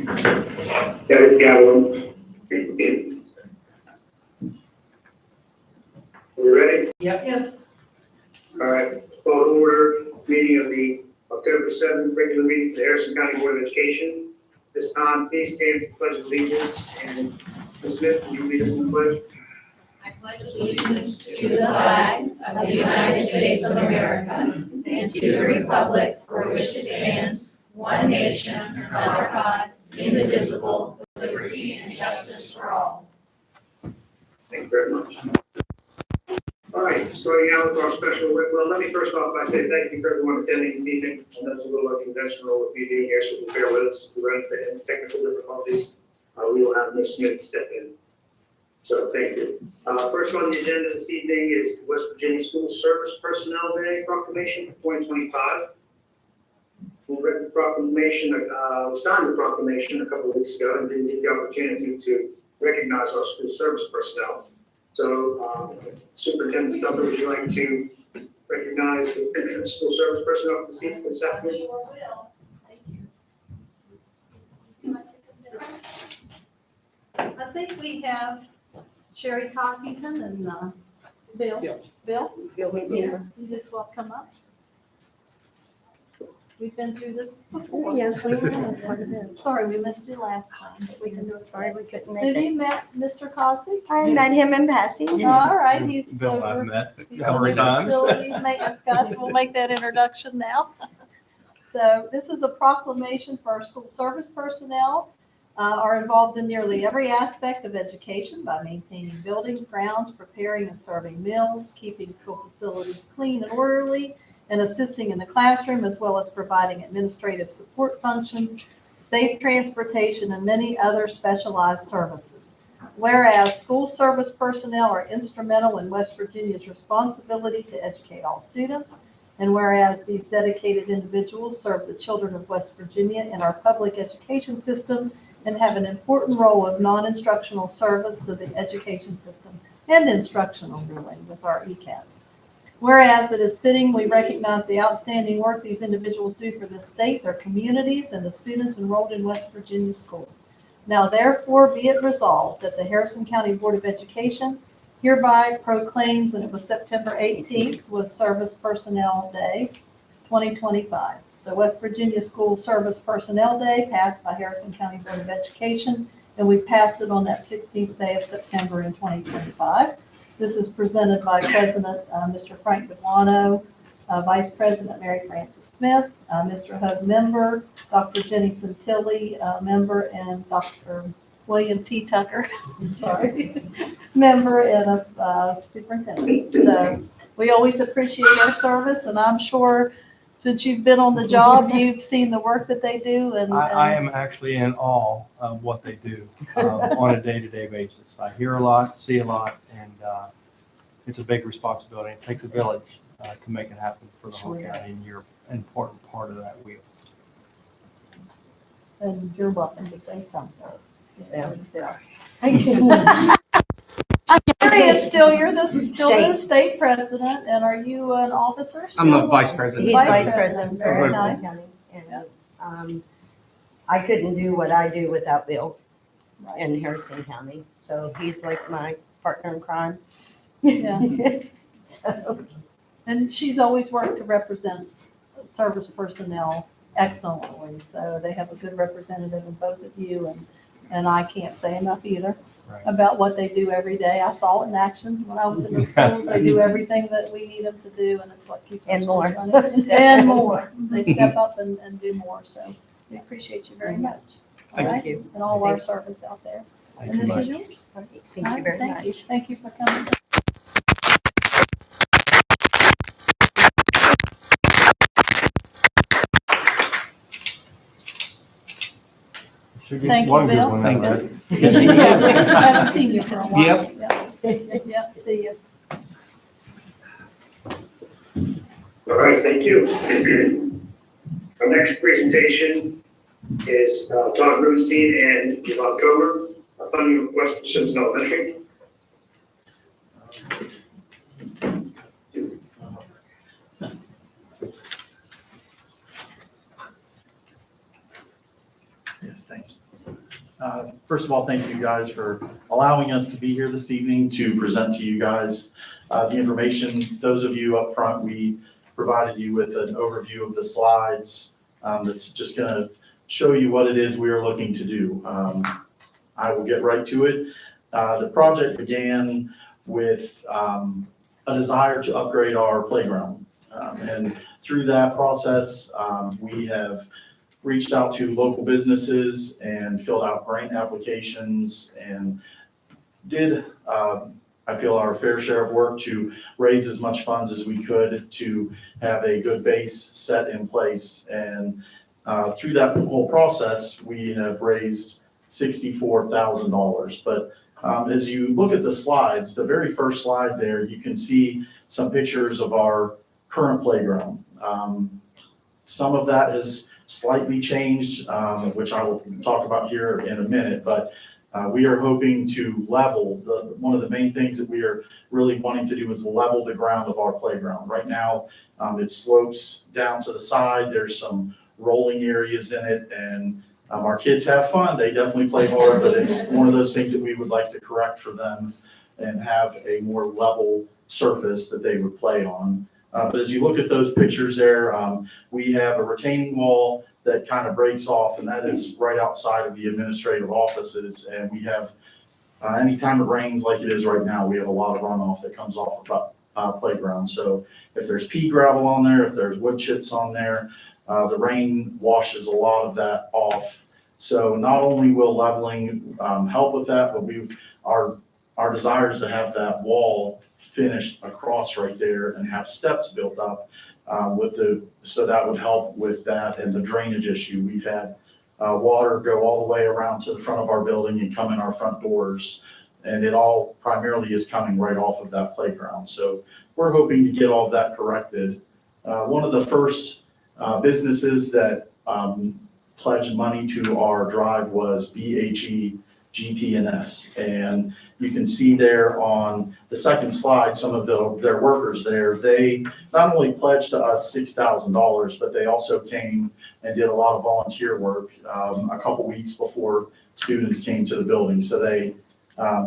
Debbie's got one. We ready? Yep. Yes. All right. Call to order meeting of the October 7th regular meeting of the Harrison County Board of Education. This time, please stand for pledge of allegiance. And Ms. Smith, will you lead us in the pledge? I pledge allegiance to the flag of the United States of America and to the republic for which it stands, one nation, under God, indivisible, with liberty and justice for all. Thank you very much. All right, starting out with our special, well, let me first off by saying thank you for everyone attending this evening. I know it's a little unconventional with me being here, so we'll bear with us. We run into technical difficulties. We will have Ms. Smith step in. So thank you. First on the agenda this evening is the West Virginia School Service Personnel Day Proclamation 2025. We read the proclamation, we signed the proclamation a couple of weeks ago and didn't get the opportunity to recognize our school service personnel. So, Superintendent Stumper, would you like to recognize the school service personnel this afternoon? Sure will. Thank you. I think we have Sherry Cockington and Bill. Bill? Yeah. You just want to come up? We've been through this before. Yes, we have. Sorry, we missed you last time, but we can do it. Sorry, we couldn't make Have it. you met Mr. Cosby? I met him in passing. All right, he's Bill over. I've met He's a couple over of times. facilities maintenance guy, so we'll make that introduction now. So this is a proclamation for our school service personnel. Are involved in nearly every aspect of education by maintaining buildings, grounds, preparing and serving meals, keeping school facilities clean and orderly, and assisting in the classroom, as well as providing administrative support functions, safe transportation, and many other specialized services. Whereas school service personnel are instrumental in West Virginia's responsibility to educate all students, and whereas these dedicated individuals serve the children of West Virginia in our public education system and have an important role of non-instructional service to the education system and instructional really with our ECAS. Whereas it is fitting we recognize the outstanding work these individuals do for the state, their communities, and the students enrolled in West Virginia schools. Now therefore be it resolved that the Harrison County Board of Education hereby proclaims, and it was September 18th, was Service Personnel Day 2025. So West Virginia School Service Personnel Day passed by Harrison County Board of Education, and we passed it on that 16th day of September in 2025. This is presented by President Mr. Frank DeWano, Vice President Mary Frances Smith, Mr. Hug member, Dr. Jenny Santilli member, and Dr. William T. Tucker, sorry, member and a superintendent. So we always appreciate our service, and I'm sure since you've been on the job, you've seen the work that they do. And I am actually in awe of what they do on a day-to-day basis. I hear a lot, see a lot, and it's a big responsibility. It takes a village to make it happen for the whole county, and you're an important part of that wheel. And you're welcome to say something. Yeah. Sherry is still, you're the state president, and are you an officer? I'm still? a vice president. He's vice president for Very Harrison nice. County. And I couldn't do what I do without Bill Right. in Harrison County. So he's like my partner in crime. Yeah. So, And she's always worked to represent service personnel excellently. So they have a good representative in both of you, and I can't say enough either Right. about what they do every day. I saw it in action when I was in the schools. They do everything that we need them to do, and it's what keeps our And schools more. running. And more. They step up and do more. So we appreciate you very much. All Thank right? you. And all our service out there. Thank And you this much. is yours. Thank you very Thank much. you. Thank you for coming. Should get Thank you, one good Bill. one Thank out you. of Yes, you do. I haven't seen you for a while. Yep. Yep, see you. All right, thank you. Our next presentation is Todd Rubenstein and Javon Comer, funding request for Simpson Elementary. Yes, thanks. First of all, thank you guys for allowing us to be here this evening to present to you guys the information. Those of you up front, we provided you with an overview of the slides that's just going to show you what it is we are looking to do. I will get right to it. The project began with a desire to upgrade our playground. And through that process, we have reached out to local businesses and filled out grant applications and did, I feel, our fair share of work to raise as much funds as we could to have a good base set in place. And through that whole process, we have raised $64,000. But as you look at the slides, the very first slide there, you can see some pictures of our current playground. Some of that has slightly changed, which I will talk about here in a minute, but we are hoping to level. One of the main things that we are really wanting to do is level the ground of our playground. Right now, it slopes down to the side. There's some rolling areas in it, and our kids have fun. They definitely play hard, but it's one of those things that we would like to correct for them and have a more level surface that they would play on. But as you look at those pictures there, we have a retaining wall that kind of breaks off, and that is right outside of the administrative offices. And we have, anytime it rains like it is right now, we have a lot of runoff that comes off of playground. So if there's pea gravel on there, if there's wood chips on there, the rain washes a lot of that off. So not only will leveling help with that, but our desire is to have that wall finished across right there and have steps built up so that would help with that and the drainage issue. We've had water go all the way around to the front of our building and come in our front doors, and it all primarily is coming right off of that playground. So we're hoping to get all of that corrected. One of the first businesses that pledged money to our drive was BHE GT&S, and you can see there on the second slide some of their workers there. They not only pledged to us $6,000, but they also came and did a lot of volunteer work a couple weeks before students came to the building. So they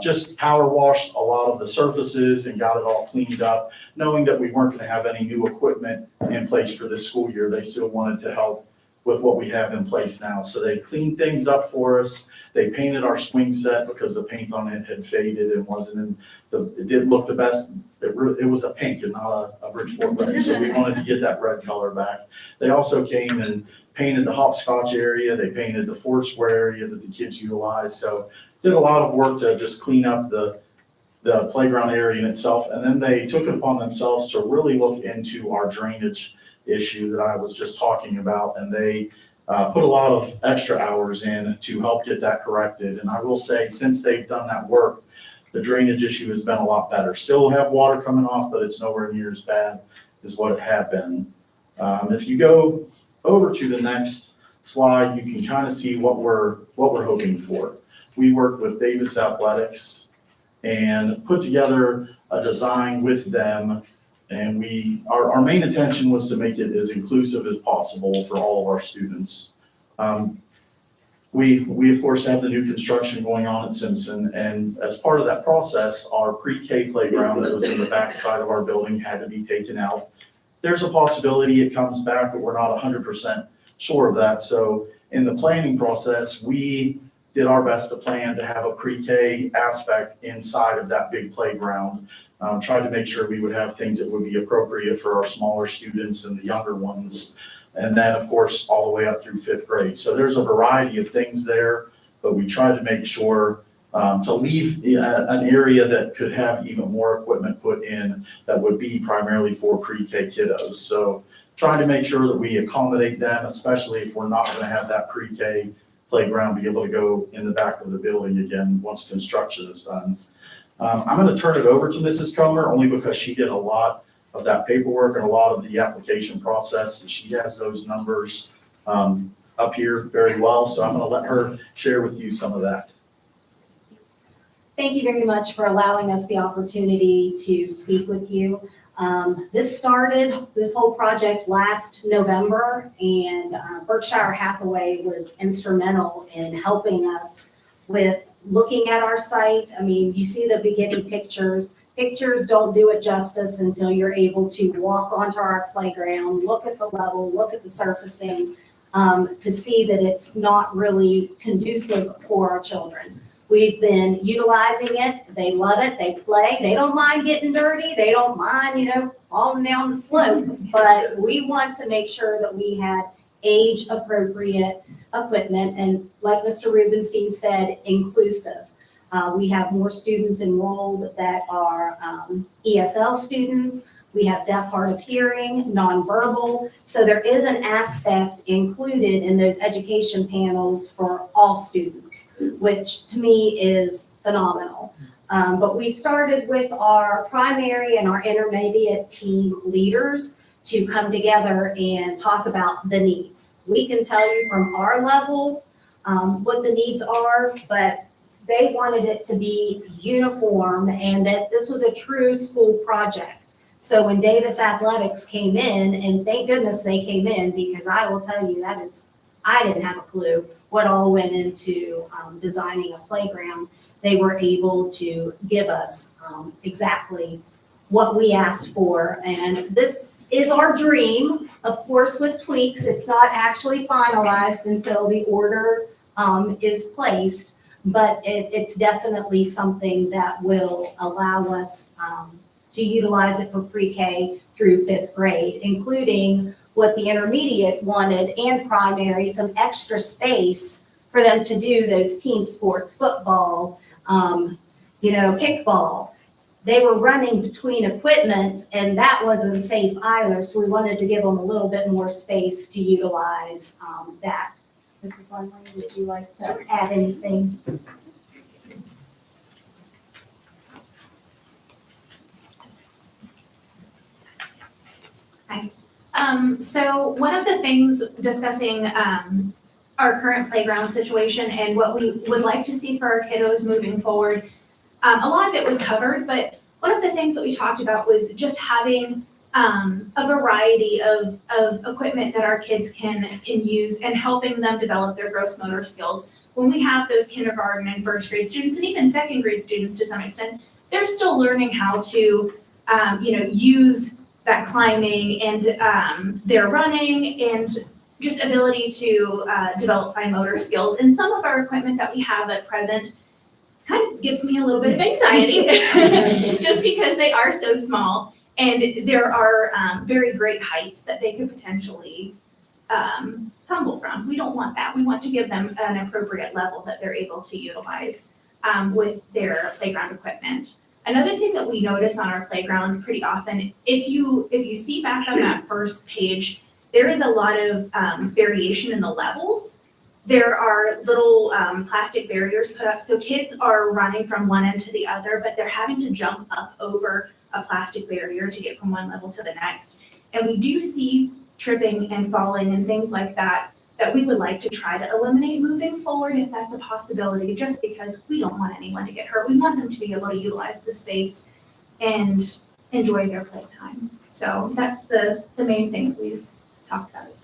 just power washed a lot of the surfaces and got it all cleaned up, knowing that we weren't going to have any new equipment in place for this school year. They still wanted to help with what we have in place now. So they cleaned things up for us. They painted our swing set because the paint on it had faded and it didn't look the best. It was a pink and not a Bridgeport red. So we wanted to get that red color back. They also came and painted the hopscotch area. They painted the Foursquare area that the kids utilize. So did a lot of work to just clean up the playground area in itself. And then they took it upon themselves to really look into our drainage issue that I was just talking about. And they put a lot of extra hours in to help get that corrected. And I will say, since they've done that work, the drainage issue has been a lot better. Still have water coming off, but it's nowhere near as bad as what it had been. If you go over to the next slide, you can kind of see what we're hoping for. We worked with Davis Athletics and put together a design with them. And our main intention was to make it as inclusive as possible for all of our students. We of course have the new construction going on at Simpson, and as part of that process, our PreK playground that was in the back side of our building had to be taken out. There's a possibility it comes back, but we're not 100% sure of that. So in the planning process, we did our best to plan to have a PreK aspect inside of that big playground. Tried to make sure we would have things that would be appropriate for our smaller students and the younger ones. And then, of course, all the way up through 5th grade. So there's a variety of things there, but we tried to make sure to leave an area that could have even more equipment put in that would be primarily for pre-K kiddos. So trying to make sure that we accommodate them, especially if we're not going to have that pre-K playground be able to go in the back of the building again once construction is done. I'm going to turn it over to Mrs. Comer only because she did a lot of that paperwork and a lot of the application process, and she has those numbers up here very well. So I'm going to let her share with you some of that. Thank you very much for allowing us the opportunity to speak with you. This whole project last November, and Berkshire Hathaway was instrumental in helping us with looking at our site. I mean, you see the beginning pictures. Pictures don't do it justice until you're able to walk onto our playground, look at the level, look at the surfacing, to see that it's not really conducive for our children. We've been utilizing it. They love it. They play. They don't mind getting dirty. They don't mind, falling down the slope. But we want to make sure that we had age-appropriate equipment, and like Mr. Rubenstein said, inclusive. We have more students enrolled that are ESL students. We have deaf, hard of hearing, nonverbal. So there is an aspect included in those education panels for all students, which to me is phenomenal. But we started with our primary and our intermediate team leaders to come together and talk about the needs. We can tell you from our level what the needs are, but they wanted it to be uniform and that this was a true school project. So when Davis Athletics came in, and thank goodness they came in, because I will tell you I didn't have a clue what all went into designing a playground. They were able to give us exactly what we asked for. And this is our dream, of course, with tweaks. It's not actually finalized until the order is placed, but it's definitely something that will allow us to utilize it for pre-K through 5th grade, including what the intermediate wanted and primary, some extra space for them to do those team sports, football, kickball. They were running between equipment, and that wasn't safe either, so we wanted to give them a little bit more space to utilize that. Mrs. Lundley, would you like to add anything? So one of the things discussing our current playground situation and what we would like to see for our kiddos moving forward, a lot of it was covered, but one of the things that we talked about was just having a variety of equipment that our kids can use and helping them develop their gross motor skills. When we have those kindergarten and first grade students and even second grade students to some extent, they're still learning how to use that climbing and their running and just ability to develop fine motor skills. And some of our equipment that we have at present kind of gives me a little bit of anxiety just because they are so small and there are very great heights that they could potentially tumble from. We don't want that. We want to give them an appropriate level that they're able to utilize with their playground equipment. Another thing that we notice on our playground pretty often, if you see back on that first page, there is a lot of variation in the levels. There are little plastic barriers put up, so kids are running from one end to the other, but they're having to jump up over a plastic barrier to get from one level to the next. And we do see tripping and falling and things like that we would like to try to eliminate moving forward if that's a possibility, just because we don't want anyone to get hurt. We want them to be able to utilize the space and enjoy their playtime. So that's the main thing that we've talked about as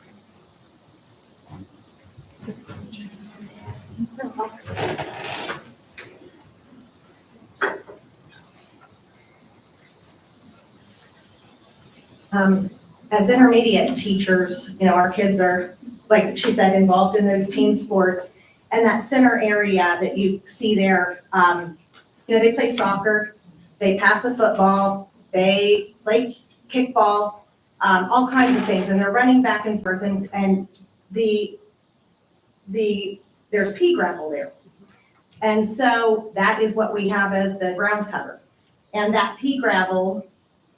As intermediate teachers, our kids are, like she said, involved in those team sports. And that center area that you see there, they play soccer, they pass a football, they play kickball, all kinds of things, and they're running back and forth, and there's pea gravel there. And so that is what we have as the ground cover. And that pea gravel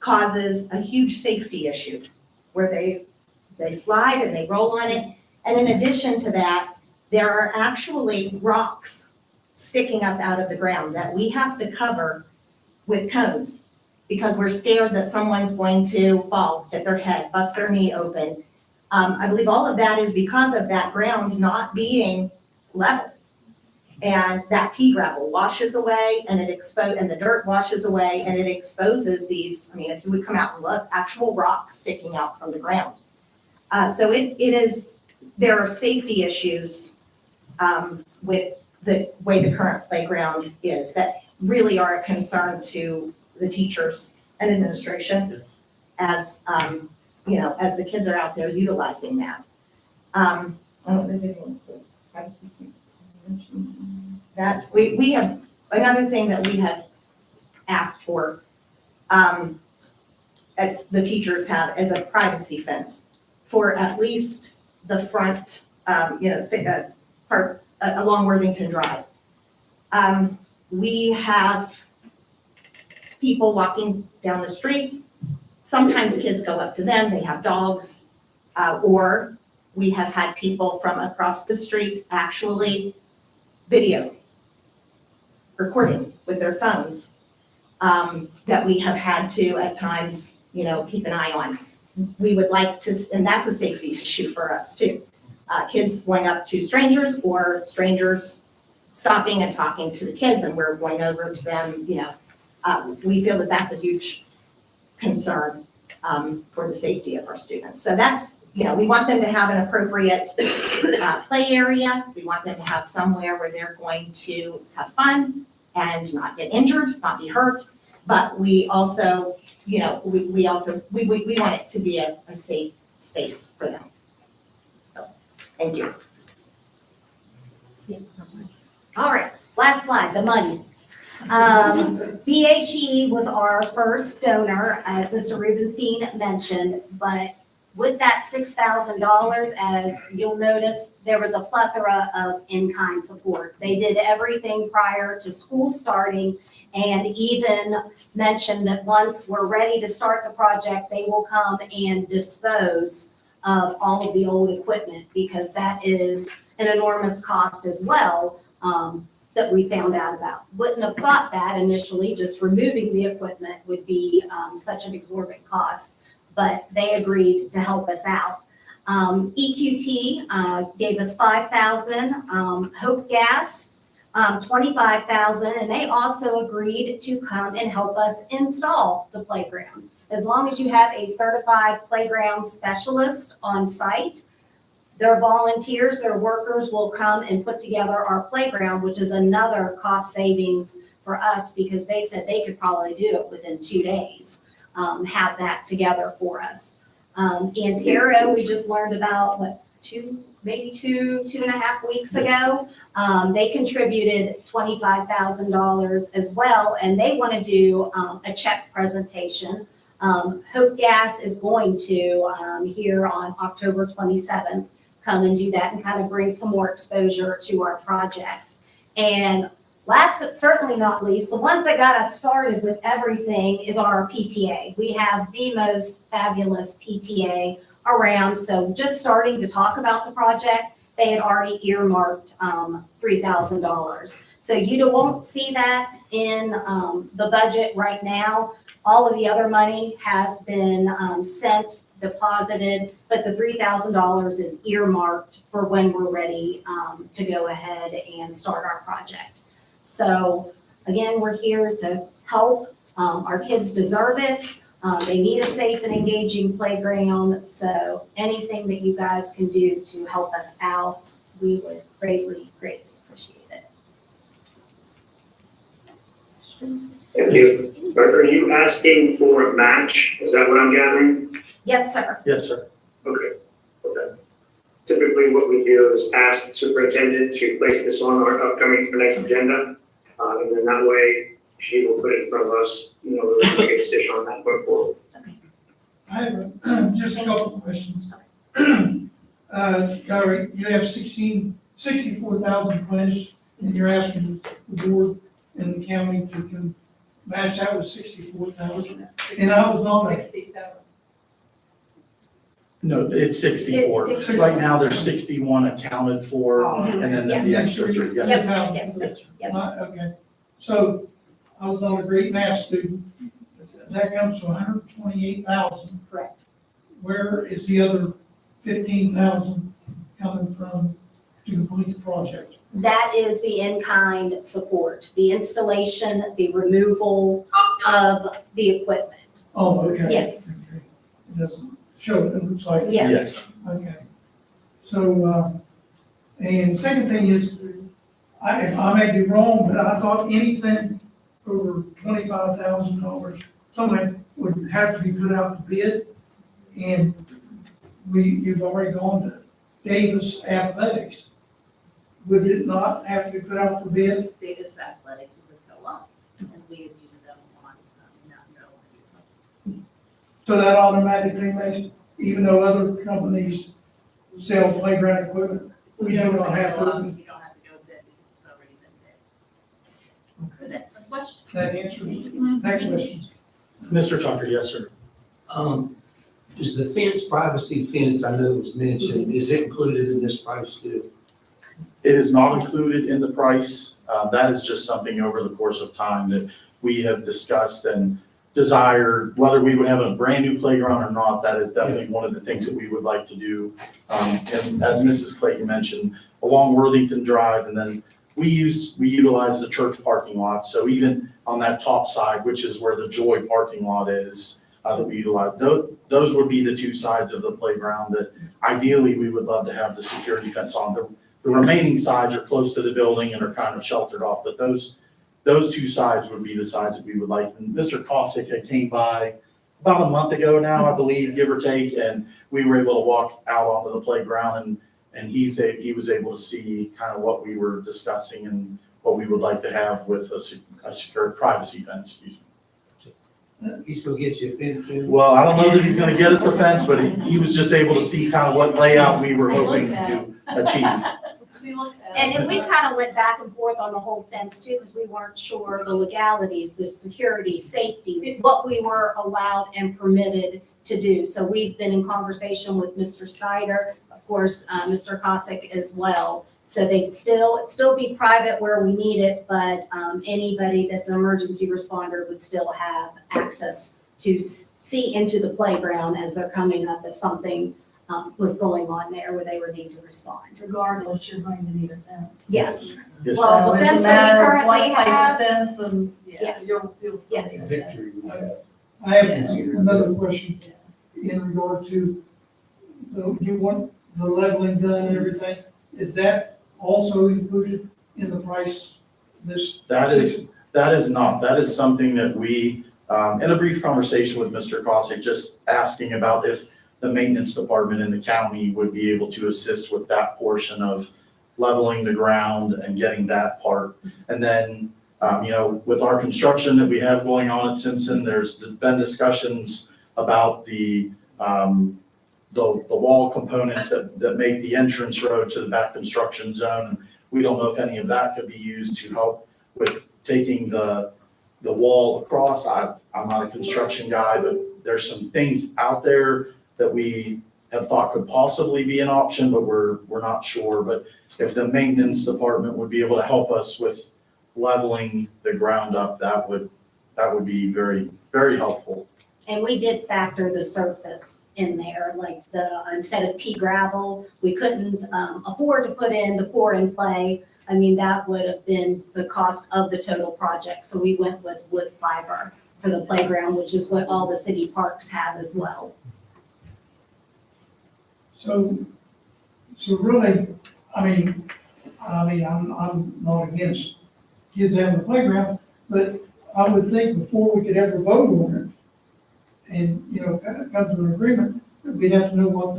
causes a huge safety issue where they slide and they roll on it. And in addition to that, there are actually rocks sticking up out of the ground that we have to cover with cones because we're scared that someone's going to fall, hit their head, bust their knee open. I believe all of that is because of that ground not being level. And that pea gravel washes away and and the dirt washes away and it exposes these, if you would come out and look, actual rocks sticking out from the ground. So there are safety issues with the way the current playground is, that really are a concern to the teachers and administration Yes. as, you know, as the kids are out there utilizing that. I don't know if anyone- that, we have, another thing that we have asked for, as the teachers have, as a privacy fence for at least the front, you know, part along Worthington Drive. We have people walking down the street. Sometimes kids go up to them, they have dogs, or we have had people from across the street actually video recording with their phones, that we have had to at times, you know, keep an eye on. We would like to, and that's a safety issue for us too. Kids going up to strangers or strangers stopping and talking to the kids, and we're going over to them, you know. We feel that that's a huge concern for the safety of our students. So that's, you know, we want them to have an appropriate play area. We want them to have somewhere where they're going to have fun and not get injured, not be hurt. But we also, you know, we want it to be a safe space for them. So, thank you. All right, last slide, the money. BHE was our first donor, as Mr. Rubenstein mentioned, but with that $6,000, as you'll notice, there was a plethora of in-kind support. They did everything prior to school starting, and even mentioned that once we're ready to start the project, they will come and dispose of all of the old equipment, because that is an enormous cost as well, that we found out about. Wouldn't have thought that initially, just removing the equipment would be such an exorbitant cost, but they agreed to help us out. EQT gave us $5,000, Hope Gas, $25,000, and they also agreed to come and help us install the playground. As long as you have a certified playground specialist on site, their volunteers, their workers will come and put together our playground, which is another cost savings for us, because they said they could probably do it within 2 days, have that together for us. Antero, we just learned about, maybe two and a half weeks ago. They contributed $25,000 as well, and they want to do a check presentation. Hope Gas is going to, here on October 27th, come and do that and kind of bring some more exposure to our project. And last but certainly not least, the ones that got us started with everything is our PTA. We have the most fabulous PTA around. So just starting to talk about the project, they had already earmarked $3,000. So you won't see that in the budget right now. All of the other money has been sent, deposited, but the $3,000 is earmarked for when we're ready to go ahead and start our project. So again, we're here to help. Our kids deserve it. They need a safe and engaging playground. So anything that you guys can do to help us out, we would greatly, greatly appreciate it. Thank you. Are you asking for a match? Is that what I'm gathering? Yes, sir. Yes, sir. Okay. Typically, what we do is ask the superintendent to place this on our upcoming next agenda. And then that way, she will put it in front of us, you know, we'll make a decision on that going forward. I have just a couple of questions. Gary, you have 64,000 pledged, and you're asking the board and the county to match that with 64,000. And I was on it. 67. No, it's 64. It's Right now, there's 61 accounted for, and then the Yes. extra 3, yes. Yep. Yes. Yes, yep. Okay, so I was on a great math student. That comes to 128,000. Correct. Where is the other 15,000 coming from to complete the project? That is the in-kind support, the installation, the removal of the equipment. Oh, okay. Yes. Okay. It doesn't show, it looks like. Yes. Okay. So, and second thing is, I may be wrong, but I thought anything over $25,000, somebody would have to be put out to bid. And you've already gone to Davis Athletics. Would it not have to be put out for bid? Davis Athletics is a co-op, and we have used them on, not So that automatically makes, even though other companies sell playground equipment, we do not have to. You don't have to go bid because it's already been bid. But that's a question. That answers that question. Mr. Tucker, yes, sir. Is the fence, privacy fence, I know it was mentioned, is it included in this price too? It is not included in the price. That is just something over the course of time that we have discussed and desired, whether we would have a brand new playground or not. That is definitely one of the things that we would like to do. And as Mrs. Clayton mentioned, along Worthington Drive, and then we utilize the church parking lot. So even on that top side, which is where the Joy parking lot is, that we utilize, those would be the two sides of the playground that ideally we would love to have the security fence on. The remaining sides are close to the building and are kind of sheltered off, but those two sides would be the sides that we would like. And Mr. Cossack had came by about a month ago now, I believe, give or take, and we were able to walk out onto the playground, and he was able to see kind of what we were discussing and what we would like to have with a secure privacy fence, excuse me. He's gonna get you a fence in? Well, I don't know that he's gonna get us a fence, but he was just able to see kind of what layout we were hoping to achieve. And then we kind of went back and forth on the whole fence too, because we weren't sure the legalities, the security, safety, what we were allowed and permitted to do. So we've been in conversation with Mr. Snyder, of course, Mr. Cossack as well. So they'd still be private where we need it, but anybody that's an emergency responder would still have access to see into the playground as they're coming up if something was going on there where they would need to respond. Regardless, you're going to need a fence. Yes. Yes. Well, the So it's a fence that matter we of currently what type of have, Fence and, yeah, Yes. you'll still need a Yes. fence. I have another question in regard to, you want the leveling done and everything. Is that also included in the price? That is not. That is something that we, in a brief conversation with Mr. Cossack, just asking about if the maintenance department in the county would be able to assist with that portion of leveling the ground and getting that part. And then, with our construction that we have going on at Simpson, there's been discussions about the wall components that make the entrance road to the back construction zone. We don't know if any of that could be used to help with taking the wall across. I'm not a construction guy, but there's some things out there that we have thought could possibly be an option, but we're not sure. But if the maintenance department would be able to help us with leveling the ground up, that would be very, very helpful. and we did factor the surface in there, like instead of pea gravel, we couldn't afford to put in the pour and play. I mean, that would have been the cost of the total project. So we went with wood fiber for the playground, which is what all the city parks have as well. So really, I'm not against kids having a playground, but I would think before we could ever vote on it and, come to an agreement, that we'd have to know what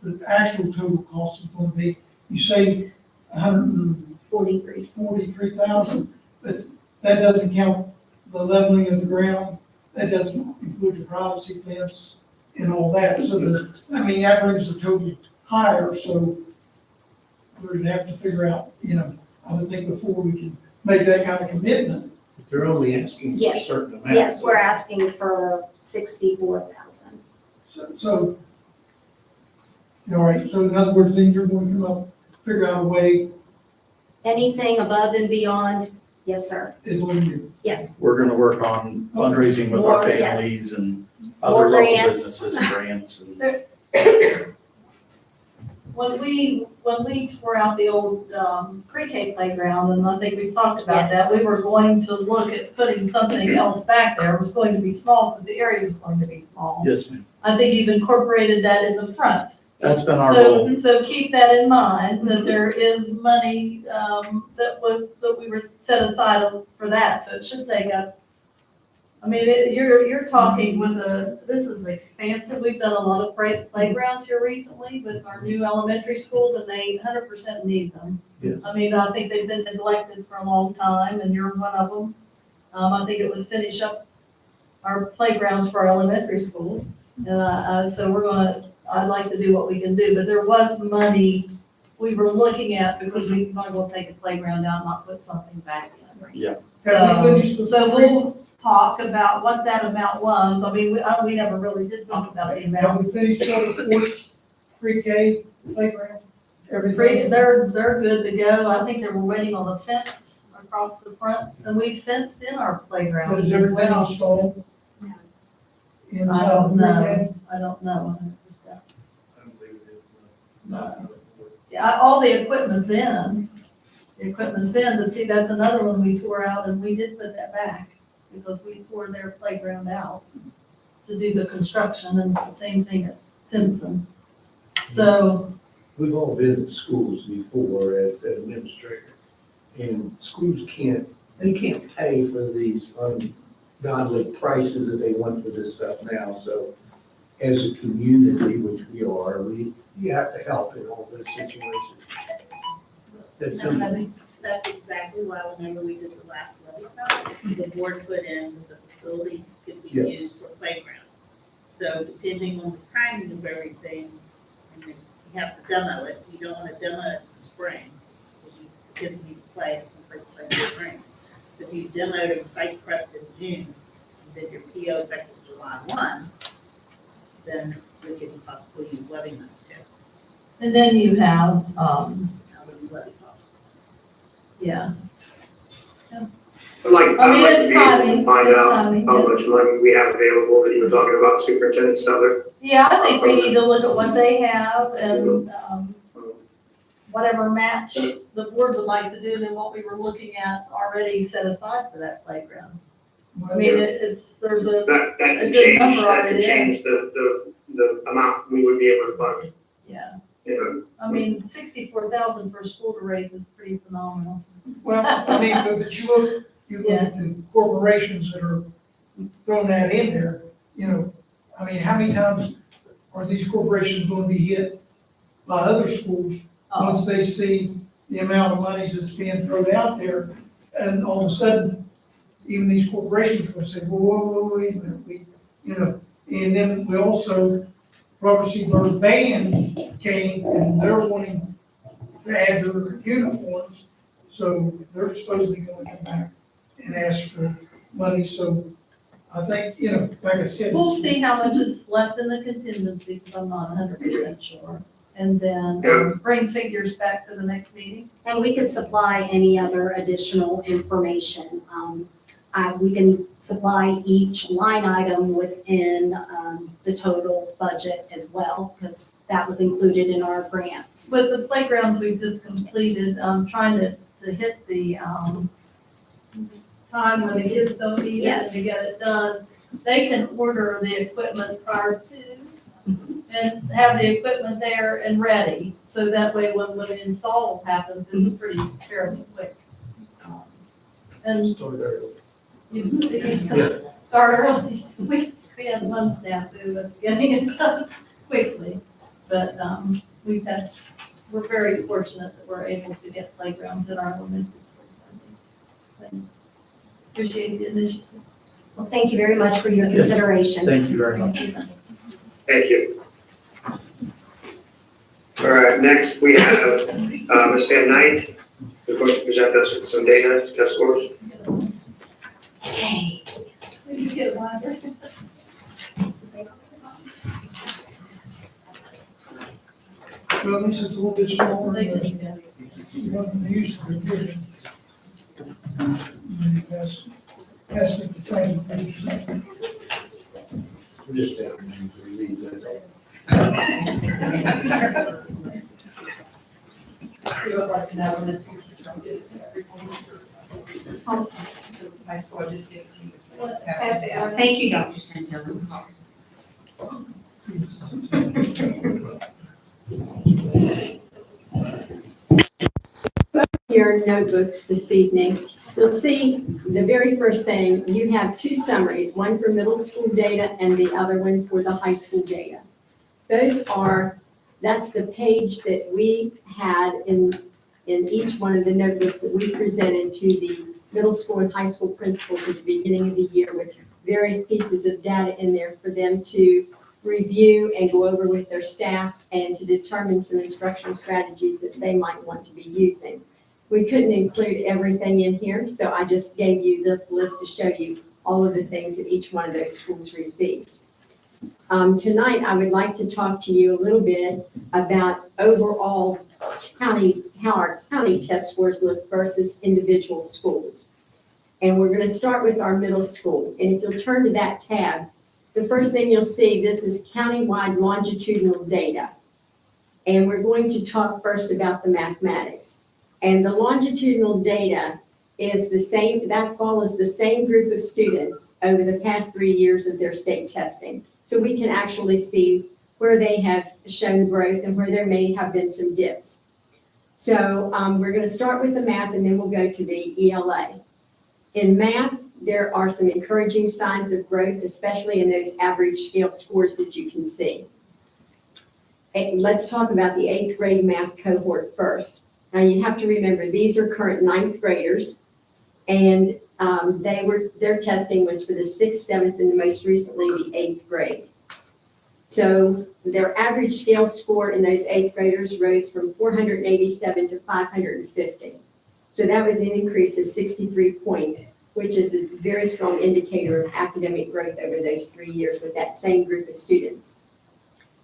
the actual total cost is going to be. You say $143,000, but that doesn't count the leveling of the ground. That doesn't include the privacy fence and all that. So that brings the total higher. So we're gonna have to figure out, I would think before we can make that kind of commitment. But they're only asking for a Yes. certain amount. Yes, we're asking for 64,000. So, all right, so in other words, then you're going to come up, figure out a way, Anything above and beyond, yes, sir. is on you. Yes, We're gonna work on fundraising with our More, yes. families and More other local grants. businesses and grants. And When we tore out the old PreK playground, and I think we talked about Yes. that, we were going to look at putting something else back there. It was going to be small because the area was going to be small. Yes, ma'am. I think you've incorporated that in the front. That's been our goal. So keep that in mind, that there is money, that we were set aside for that, so it should take up. I mean, you're talking this is expansive, we've done a lot of playgrounds here recently with our new elementary schools, and they 100% need them. Yeah. I mean, I think they've been neglected for a long time, and you're one of them. I think it would finish up our playgrounds for our elementary schools. So I'd like to do what we can do, but there was money we were looking at because we want to go take a playground down, not put something back in. Yeah. Have we finished the So we'll talk about what that amount was. I mean, we never really did talk about the Have amount. we finished all the Forts pre-K playground? Everything? They're good to go. I think they were waiting on the fence across the front, and we fenced in our playground. But is everything installed? In I Salem don't pre-K? know. I don't know 100%. No. Yeah, all the equipment's in. The equipment's in, but see, that's another one we tore out, and we did put that back because we tore their playground out to do the construction, and it's the same thing at Simpson. So, We've all been to schools before as administrators, and schools can't pay for these ungodly prices that they want for this stuff now, so as a community, which we are, you have to help in all those situations. That's something. That's exactly why whenever we did the last levy comment, the board put in that the facilities could be Yeah. used for playground. So depending on the timing of everything, and then you have to demo it, so you don't want to demo it in the spring, because the kids need to play, it's the first play in the spring. So if you demoed it, site prepped in June, and then your PO effective July 1, then we could possibly use levy money too. and then you have, How would you levy cost? yeah. I'd like, I I'd mean, like it's to be able timing, to find it's out timing, how yeah. much money we have available that you were talking about, Superintendent Souther. Yeah, I think we need to look at what they have and, whatever match the board would like to do than what we were looking at already set aside for that playground. I mean, there's a, That A could good change, number that already could there. change the amount we would be able to fund, yeah, you know. I mean, 64,000 for a school to raise is pretty phenomenal. Well, I mean, but you look at the corporations that are throwing that in there, you know, I mean, how many times are these corporations gonna be hit by other schools once they see the amount of monies that's being thrown out there? And all of a sudden, even these corporations will say, whoa, wait a minute, you know, and then we also, Robert C. Byrd Band came and they're wanting to add their uniforms. So they're supposedly going to come back and ask for money, so I think, you know, like I said. We'll see how much is left in the contingency, because I'm not 100% sure. And then bring figures back to the next meeting. And we could supply any other additional information. We can supply each line item within the total budget as well, because that was included in our grants. With the playgrounds we've just completed, trying to hit the time when the kids don't need it and to get it done. They can order the equipment prior to and have the equipment there and ready. So that way when the install happens, it's pretty fairly quick. And Start early. you start early. We had one staff who was getting it done quickly, but we're very fortunate that we're able to get playgrounds in our elementary schools. Appreciate the initiative. Well, thank you very much for your Yes. consideration. Thank you very much. Thank you. All right, next we have Ms. Van Knight, who's going to present us with some data test scores. Okay. Maybe get a library. Well, this is a little bit smaller They can than do that. what we usually do. Pass it to Frank, please. We're just down to read that. High school, I just get Thank you, Dr. Santelli. your notebooks this evening, you'll see the very first thing, you have two summaries, one for middle school data and the other one for the high school data. That's the page that we had in each one of the notebooks that we presented to the middle school and high school principals at the beginning of the year with various pieces of data in there for them to review and go over with their staff and to determine some instructional strategies that they might want to be using. We couldn't include everything in here, so I just gave you this list to show you all of the things that each one of those schools received. Tonight, I would like to talk to you a little bit about overall how our county test scores look versus individual schools. And we're going to start with our middle school. And if you'll turn to that tab, the first thing you'll see, this is countywide longitudinal data. And we're going to talk first about the mathematics. And the longitudinal data is the same, that follows the same group of students over the past 3 years of their state testing. So we can actually see where they have shown growth and where there may have been some dips. So we're going to start with the math and then we'll go to the ELA. In math, there are some encouraging signs of growth, especially in those average scale scores that you can see. And let's talk about the 8th grade math cohort first. Now you have to remember, these are current 9th graders, and their testing was for the 6th, 7th, and most recently the 8th grade. So their average scale score in those 8th graders rose from 487 to 550. So that was an increase of 63 points, which is a very strong indicator of academic growth over those 3 years with that same group of students.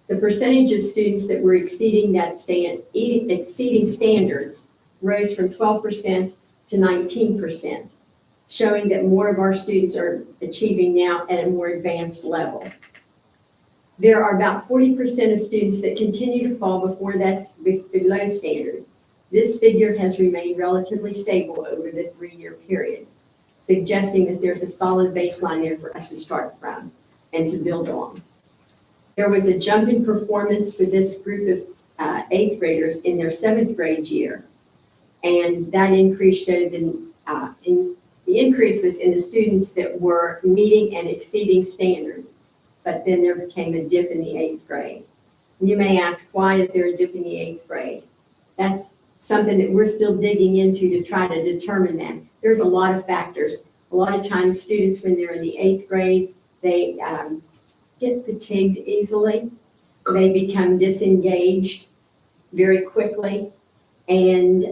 The percentage of students that were exceeding standards rose from 12% to 19%, showing that more of our students are achieving now at a more advanced level. There are about 40% of students that continue to fall before that's below standard. This figure has remained relatively stable over the 3-year period, suggesting that there's a solid baseline there for us to start from and to build on. There was a jump in performance for this group of 8th graders in their 7th grade year, and that increase showed the increase was in the students that were meeting and exceeding standards, but then there became a dip in the 8th grade. You may ask, why is there a dip in the 8th grade? That's something that we're still digging into to try to determine that. There's a lot of factors. A lot of times students, when they're in the 8th grade, they get fatigued easily. They become disengaged very quickly, and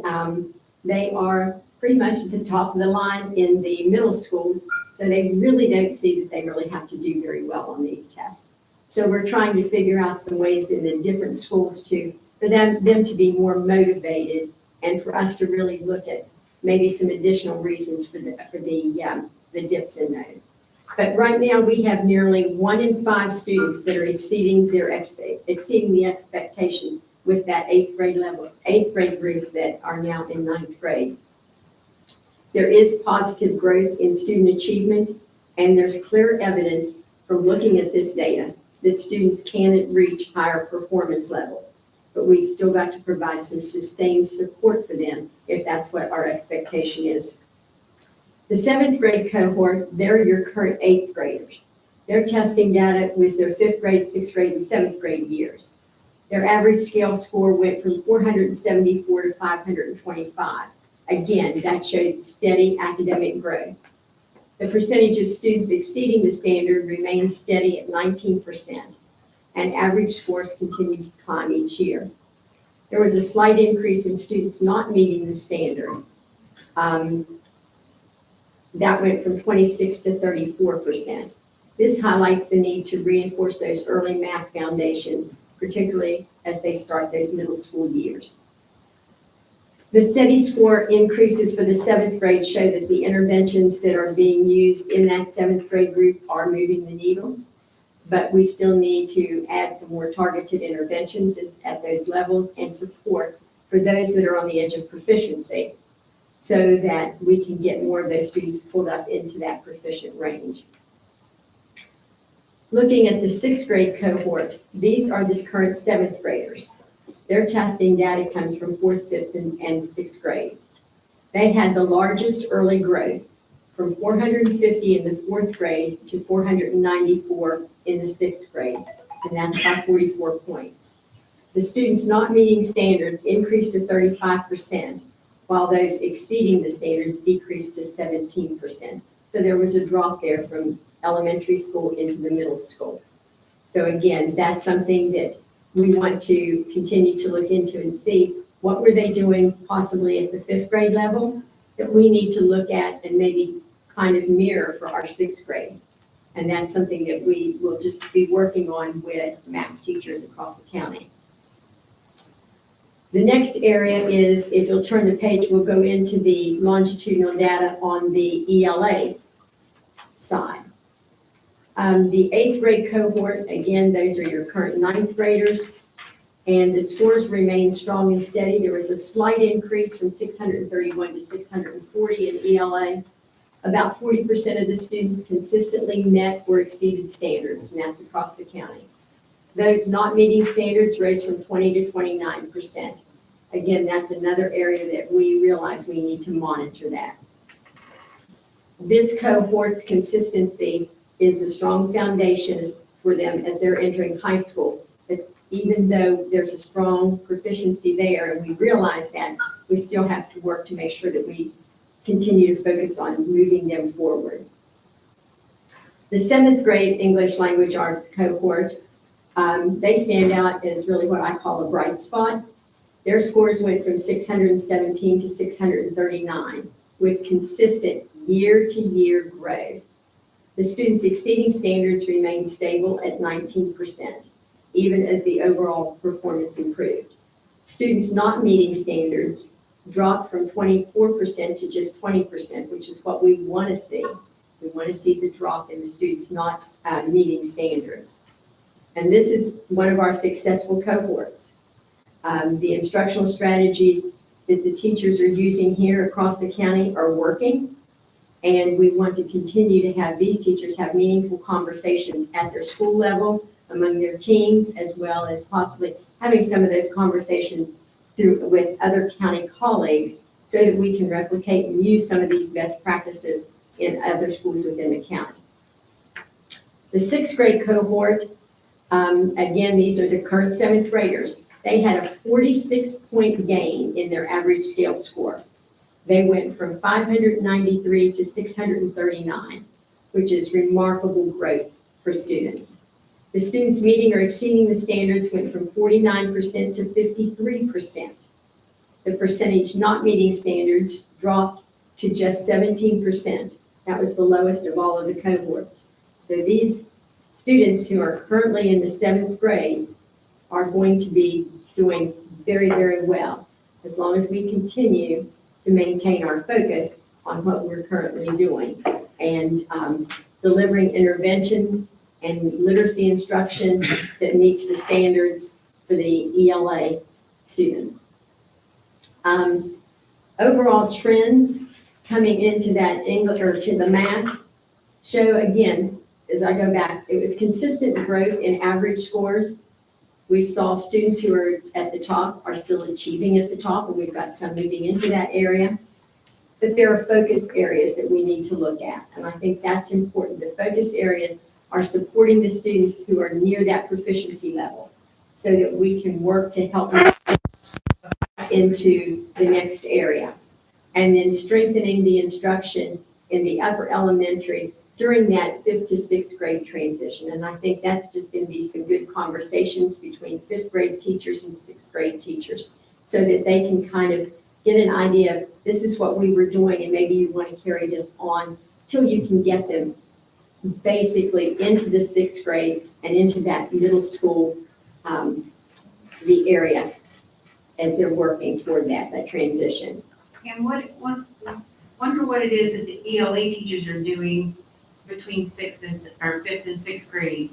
they are pretty much at the top of the line in the middle schools, so they really don't see that they really have to do very well on these tests. So we're trying to figure out some ways in the different schools for them to be more motivated and for us to really look at maybe some additional reasons for the dips in those. But right now we have nearly 1 in 5 students that are exceeding the expectations with that 8th grade group that are now in 9th grade. There is positive growth in student achievement, and there's clear evidence from looking at this data that students can reach higher performance levels. But we've still got to provide some sustained support for them if that's what our expectation is. The 7th grade cohort, they're your current 8th graders. Their testing data was their 5th grade, 6th grade, and 7th grade years. Their average scale score went from 474 to 525. Again, that showed steady academic growth. The percentage of students exceeding the standard remained steady at 19%, and average scores continued to climb each year. There was a slight increase in students not meeting the standard. That went from 26 to 34%. This highlights the need to reinforce those early math foundations, particularly as they start those middle school years. The steady score increases for the 7th grade show that the interventions that are being used in that 7th grade group are moving the needle, but we still need to add some more targeted interventions at those levels and support for those that are on the edge of proficiency so that we can get more of those students pulled up into that proficient range. Looking at the 6th grade cohort, these are the current 7th graders. Their testing data comes from 4th, 5th, and 6th grades. They had the largest early growth, from 450 in the 4th grade to 494 in the 6th grade, and that's by 44 points. The students not meeting standards increased to 35%, while those exceeding the standards decreased to 17%. So there was a drop there from elementary school into the middle school. So again, that's something that we want to continue to look into and see what were they doing possibly at the 5th grade level that we need to look at and maybe kind of mirror for our 6th grade. And that's something that we will just be working on with math teachers across the county. The next area is, if you'll turn the page, we'll go into the longitudinal data on the ELA side. The 8th grade cohort, again, those are your current 9th graders, and the scores remain strong and steady. There was a slight increase from 631 to 640 in ELA. About 40% of the students consistently met or exceeded standards, and that's across the county. Those not meeting standards rose from 20 to 29%. Again, that's another area that we realize we need to monitor that. This cohort's consistency is a strong foundation for them as they're entering high school. But even though there's a strong proficiency there, and we realize that, we still have to work to make sure that we continue to focus on moving them forward. The 7th grade English Language Arts cohort, they stand out as really what I call a bright spot. Their scores went from 617 to 639 with consistent year-to-year growth. The students exceeding standards remained stable at 19%, even as the overall performance improved. Students not meeting standards dropped from 24% to just 20%, which is what we want to see. We want to see the drop in the students not meeting standards. And this is one of our successful cohorts. The instructional strategies that the teachers are using here across the county are working. And we want to continue to have these teachers have meaningful conversations at their school level, among their teams, as well as possibly having some of those conversations with other county colleagues so that we can replicate and use some of these best practices in other schools within the county. The 6th grade cohort, again, these are the current 7th graders. They had a 46-point gain in their average scale score. They went from 593 to 639, which is remarkable growth for students. The students meeting or exceeding the standards went from 49% to 53%. The percentage not meeting standards dropped to just 17%. That was the lowest of all of the cohorts. So these students who are currently in the 7th grade are going to be doing very, very well as long as we continue to maintain our focus on what we're currently doing and delivering interventions and literacy instruction that meets the standards for the ELA students. Overall trends coming into that English or to the math show, again, as I go back, it was consistent growth in average scores. We saw students who are at the top are still achieving at the top, and we've got some moving into that area. But there are focus areas that we need to look at, and I think that's important. The focus areas are supporting the students who are near that proficiency level so that we can work to help them into the next area. And then strengthening the instruction in the upper elementary during that 5th to 6th grade transition. And I think that's just going to be some good conversations between 5th grade teachers and 6th grade teachers so that they can kind of get an idea of this is what we were doing and maybe you want to carry this on till you can get them basically into the 6th grade and into that middle school, the area as they're working toward that transition. And wonder what it is that the ELA teachers are doing between 5th and 6th grade,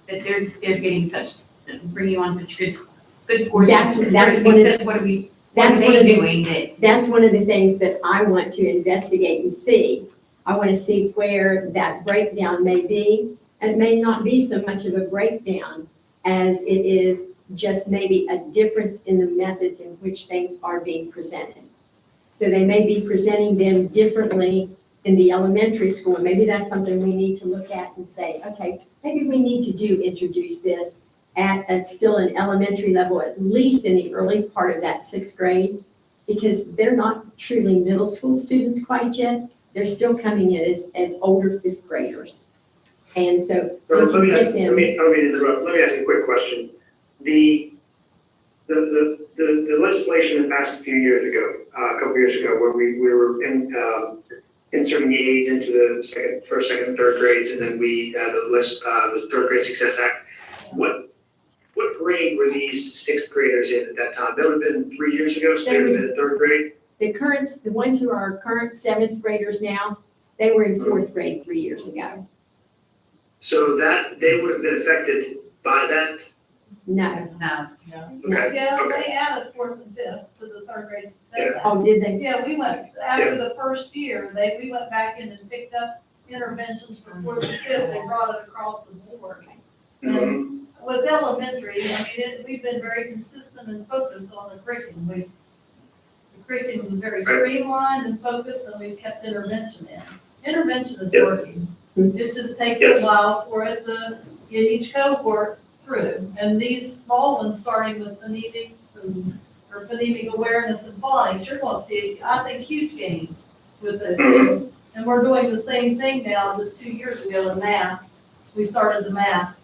that they're getting such, bringing on such good scores. That's what are they doing that? That's one of the things that I want to investigate and see. I want to see where that breakdown may be, and it may not be so much of a breakdown as it is just maybe a difference in the methods in which things are being presented. So they may be presenting them differently in the elementary school. Maybe that's something we need to look at and say, okay, maybe we need to introduce this at still an elementary level, at least in the early part of that sixth grade, because they're not truly middle school students quite yet. They're still coming in as older fifth graders. And so. Let me we ask, can get them- let me interrupt, let me ask you a quick question. The legislation that passed a few years ago, a couple years ago, where we were inserting the aids into the first, second, and third grades, and then we had the Third Grade Success Act. What grade were these sixth graders in at that time? That would have been 3 years ago, so they would have been in third grade? The ones who are current seventh graders now, they were in fourth grade 3 years ago. So that, they would have been affected by that? No. No. Okay, Yeah, okay. they added fourth and fifth to the third grade success Yeah. act. Oh, did they? Yeah, we went, after the first year, we went back in and picked up interventions for fourth and fifth, they brought it across the board. Mhm. With elementary, we've been very consistent and focused on the curriculum. The curriculum was very streamlined and focused, and we've kept intervention in. Intervention is Yep. working. It just takes Yes. a while for it to get each cohort through. And these small ones, starting with phonetics or phonemic awareness and phonics, you're gonna see, I think, huge gains with those kids. And we're doing the same thing now, just 2 years ago in math. We started the math.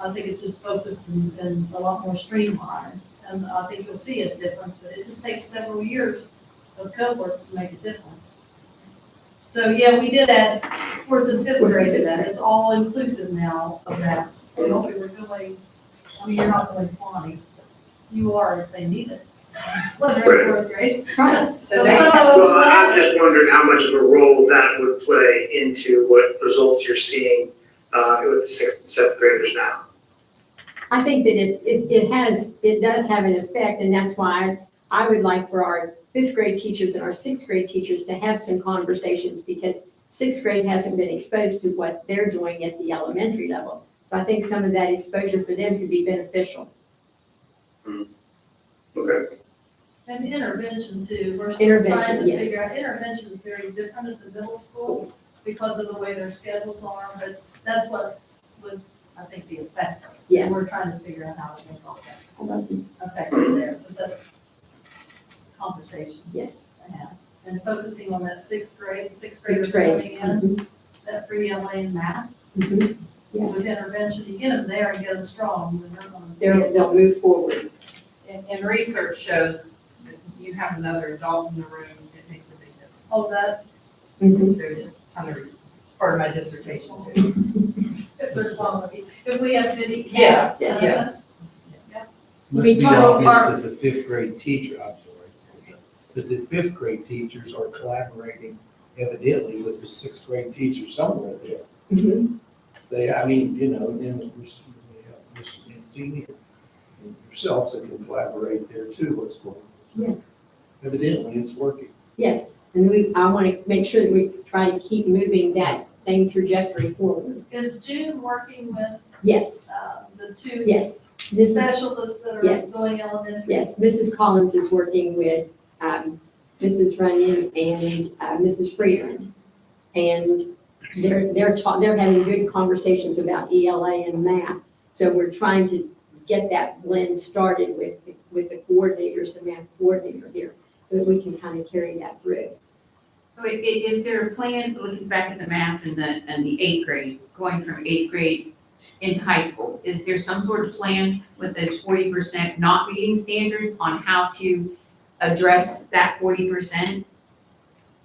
I think it's just focused and a lot more streamlined. And I think you'll see a difference, but it just takes several years of cohorts to make a difference. So, yeah, we did add fourth and fifth grade to that. It's all inclusive now of that. So what we were doing, you're not doing phonics, but you are if they need it. When they're in fourth grade. So Well, I'm just wondering how much of a role that would play into what results you're seeing with the sixth and seventh graders now. I think that it does have an effect, and that's why I would like for our fifth grade teachers and our sixth grade teachers to have some conversations, because sixth grade hasn't been exposed to what they're doing at the elementary level. So I think some of that exposure for them could be beneficial. Okay. And intervention too, we're still Intervention, trying to yes. figure out, intervention is very different at the middle school because of the way their schedules are, but that's what would, I think, be effective. Yes. We're trying to figure out how to make all that effective there, because that's conversation Yes. to have. And focusing on that sixth grade Sixth graders grade. coming in, that free LA and math, Mhm. Yes. with intervention, you get them there and get them strong, and they're gonna. They'll move forward. And research shows that you have another adult in the room, it makes a big difference. Oh, that, Mhm. There's a ton of research. It's part of my dissertation too. if there's quality, if we have video. Yeah, yes. We Must be told our- obvious that the fifth grade teacher, I'm sorry, that the fifth grade teachers are collaborating evidently with the sixth grade teachers somewhere there. Mhm. They, I mean, you know, and senior, and yourselves that can collaborate there too, what's going on. Yes. Evidently, it's working. Yes, and I want to make sure that we try to keep moving that same trajectory forward. Is June working with, Yes, the two yes. This is, specialists that are Yes. going elementary? yes, Mrs. Collins is working with Mrs. Runyon and Mrs. Friedland. And they're having good conversations about ELA and math. So we're trying to get that blend started with the coordinators, the math coordinator here, so that we can kind of carry that through. So is there a plan, looking back at the math and the eighth grade, going from eighth grade into high school? Is there some sort of plan with those 40% not meeting standards on how to address that 40%?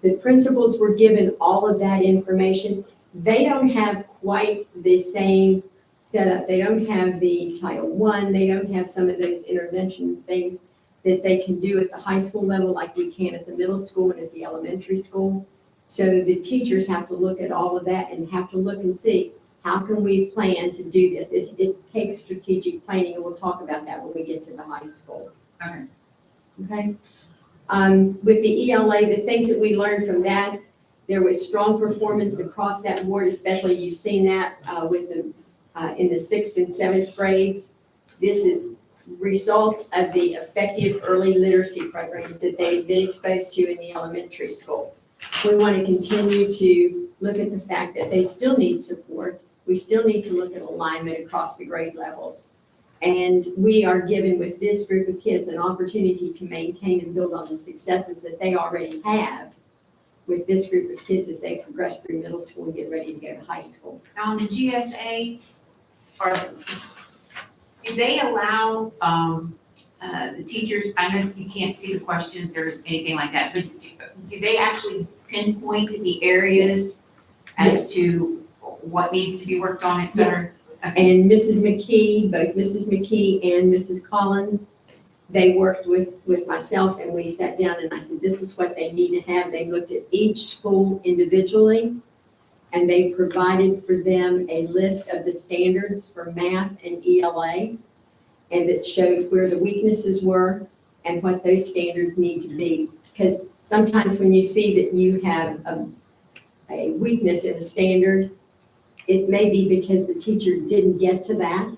The principals were given all of that information. They don't have quite the same setup. They don't have the Title I. They don't have some of those intervention things that they can do at the high school level like we can at the middle school and at the elementary school. So the teachers have to look at all of that and have to look and see, how can we plan to do this? It takes strategic planning, and we'll talk about that when we get to the high school. Okay. Okay? With the ELA, the things that we learned from that, there was strong performance across that board, especially you've seen that with the in the sixth and seventh grades. This is results of the effective early literacy programs that they've been exposed to in the elementary school. We want to continue to look at the fact that they still need support. We still need to look at alignment across the grade levels. And we are given with this group of kids an opportunity to maintain and build on the successes that they already have with this group of kids as they progress through middle school and get ready to go to high school. Now, on the GSA, do they allow, the teachers, I know you can't see the questions or anything like that, but do they actually pinpoint the areas as to what needs to be worked on, et cetera? Okay. And Mrs. McKee, both Mrs. McKee and Mrs. Collins, they worked with myself and we sat down and I said, this is what they need to have. They looked at each school individually and they provided for them a list of the standards for math and ELA. And it showed where the weaknesses were and what those standards need to be. Because sometimes when you see that you have a weakness in a standard, it may be because the teacher didn't get to that.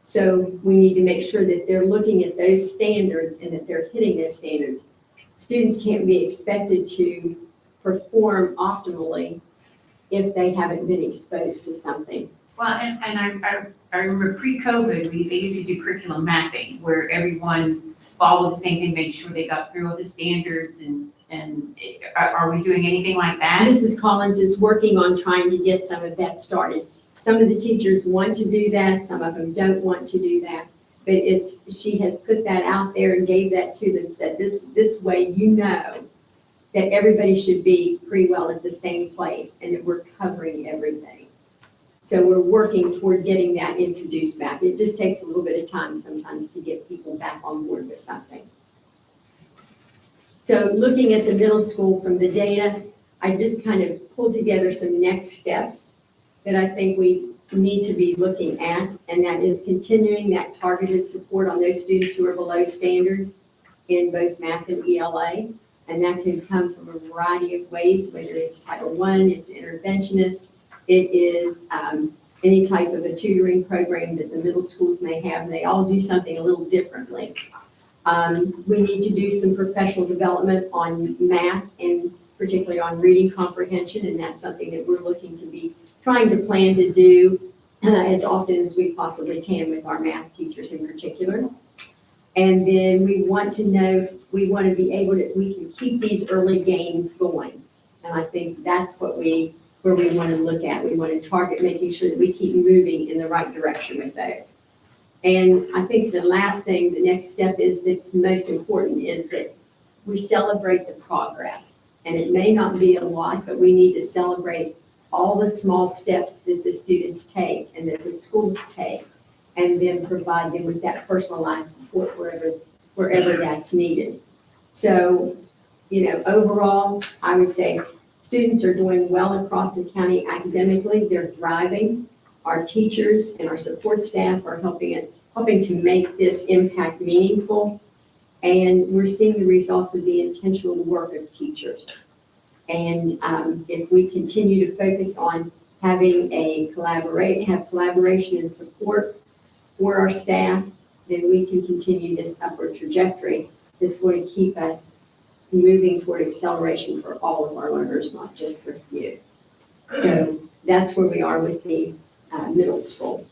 So we need to make sure that they're looking at those standards and that they're hitting those standards. Students can't be expected to perform optimally if they haven't been exposed to something. Well, and I remember pre-COVID, they used to do curriculum mapping where everyone followed the same thing, made sure they got through all the standards and are we doing anything like that? Mrs. Collins is working on trying to get some of that started. Some of the teachers want to do that, some of them don't want to do that. But she has put that out there and gave that to them, said this way you know that everybody should be pretty well at the same place and that we're covering everything. So we're working toward getting that introduced back. It just takes a little bit of time sometimes to get people back on board with something. So looking at the middle school from the data, I just kind of pulled together some next steps that I think we need to be looking at, and that is continuing that targeted support on those students who are below standard in both math and ELA. And that can come from a variety of ways, whether it's Title I, it's interventionist, it is any type of a tutoring program that the middle schools may have, and they all do something a little differently. We need to do some professional development on math and particularly on reading comprehension, and that's something that we're looking to be trying to plan to do as often as we possibly can with our math teachers in particular. And then we want to be able to, we can keep these early gains going. And I think that's where we want to look at. We want to target making sure that we keep moving in the right direction with those. And I think the last thing, the next step is that's most important is that we celebrate the progress. And it may not be a lot, but we need to celebrate all the small steps that the students take and that the schools take, and then provide them with that personalized support wherever that's needed. So, overall, I would say students are doing well across the county academically. They're thriving. Our teachers and our support staff are helping to make this impact meaningful. And we're seeing the results of the intentional work of teachers. And if we continue to focus on having collaboration and support for our staff, then we can continue this upward trajectory that's going to keep us moving toward acceleration for all of our learners, not just for you. So that's where we are with the middle school.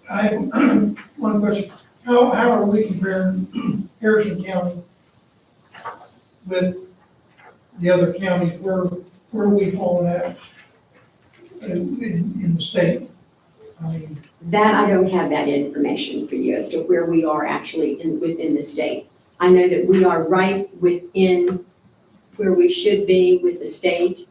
I have one question. How are we comparing Harrison County with the other counties? Where are we falling at in the state? I mean, That I don't have that information for you as to where we are actually within the state. I know that we are right within where we should be with the state.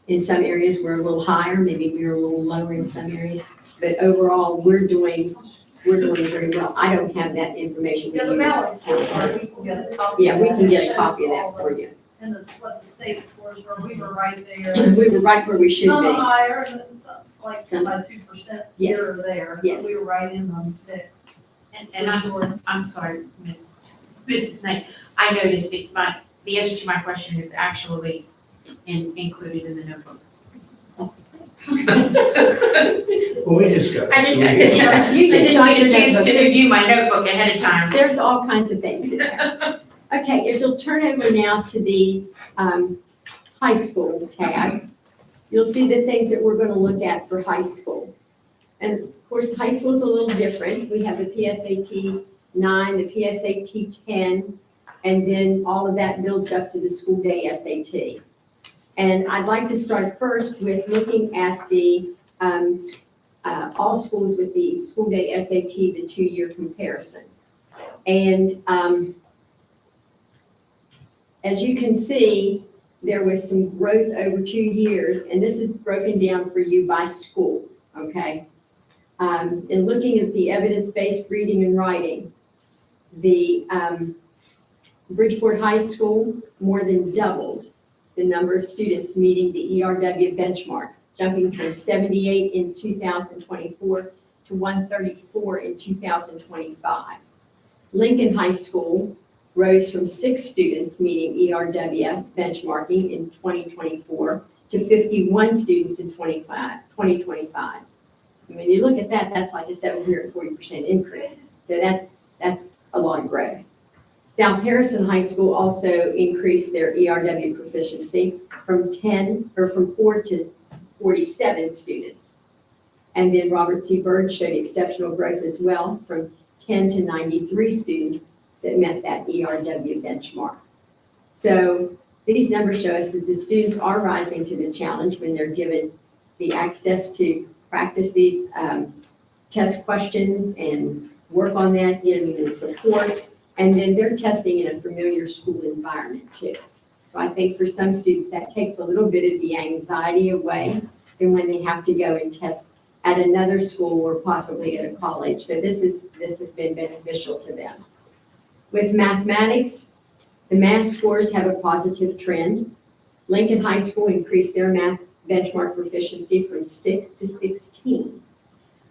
In some areas, we're a little higher, maybe we're a little lower in some areas, but overall, we're doing very well. I don't have that information. Yeah, the balance scores are, we can get a copy. Yeah, we can get a That copy of shows that all for you. And what the state scores were, we were right there. We were right where we should Some be. higher, and some, like, Some- by 2% Yes. here or there. Yes. We were right in the mix. And I'm sorry, Mrs. Knight, I noticed the answer to my question is actually included in the notebook. Well, we discussed. I so didn't, we I discussed. didn't get a chance to review my notebook ahead of time. There's all kinds of things in there. Okay, if you'll turn over now to the high school tab, you'll see the things that we're going to look at for high school. And of course, high school is a little different. We have the PSAT 9, the PSAT 10, and then all of that builds up to the school day SAT. And I'd like to start first with looking at the all schools with the school day SAT, the 2-year comparison. And as you can see, there was some growth over 2 years, and this is broken down for you by school, okay? In looking at the evidence-based reading and writing, the Bridgeport High School more than doubled the number of students meeting the ERW benchmarks, jumping from 78 in 2024 to 134 in 2025. Lincoln High School rose from 6 students meeting ERW benchmarking in 2024 to 51 students in 2025. When you look at that, that's like a 740% increase. So that's a lot of growth. South Harrison High School also increased their ERW proficiency from 4 to 47 students. And then Robert C. Byrd showed exceptional growth as well, from 10 to 93 students that met that ERW benchmark. So these numbers show us that the students are rising to the challenge when they're given the access to practice these test questions and work on that, getting them support, and then they're testing in a familiar school environment too. So I think for some students that takes a little bit of the anxiety away than when they have to go and test at another school or possibly at a college. So this has been beneficial to them. With mathematics, the math scores have a positive trend. Lincoln High School increased their math benchmark proficiency from 6 to 16.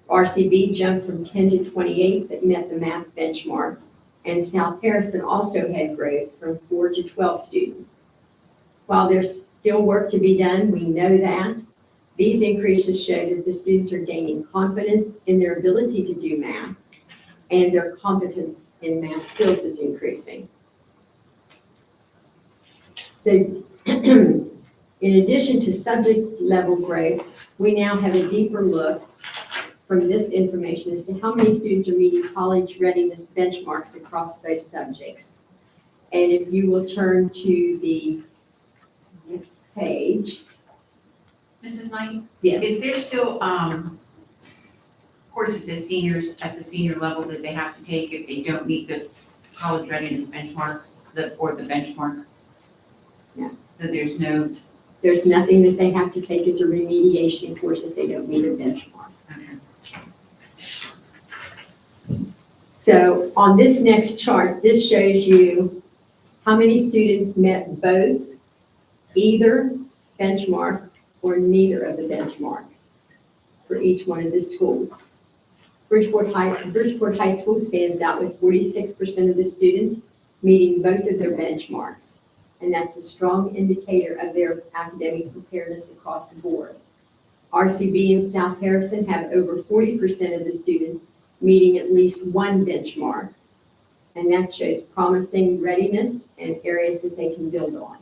RCB jumped from 10 to 28 that met the math benchmark. And South Harrison also had growth from 4 to 12 students. While there's still work to be done, we know that. These increases show that the students are gaining confidence in their ability to do math, and their competence in math skills is increasing. So in addition to subject level growth, we now have a deeper look from this information as to how many students are meeting college readiness benchmarks across both subjects. And if you will turn to the next page. Mrs. Knight? Yes. Is there still, courses as seniors at the senior level that they have to take if they don't meet the college readiness benchmarks, or the benchmark? Yeah. So There's nothing that they have to take as a remediation course if they don't meet a benchmark. So on this next chart, this shows you how many students met both, either benchmark or neither of the benchmarks for each one of the schools. Bridgeport High School stands out with 46% of the students meeting both of their benchmarks. And that's a strong indicator of their academic preparedness across the board. RCB and South Harrison have over 40% of the students meeting at least one benchmark. And that shows promising readiness and areas that they can build on.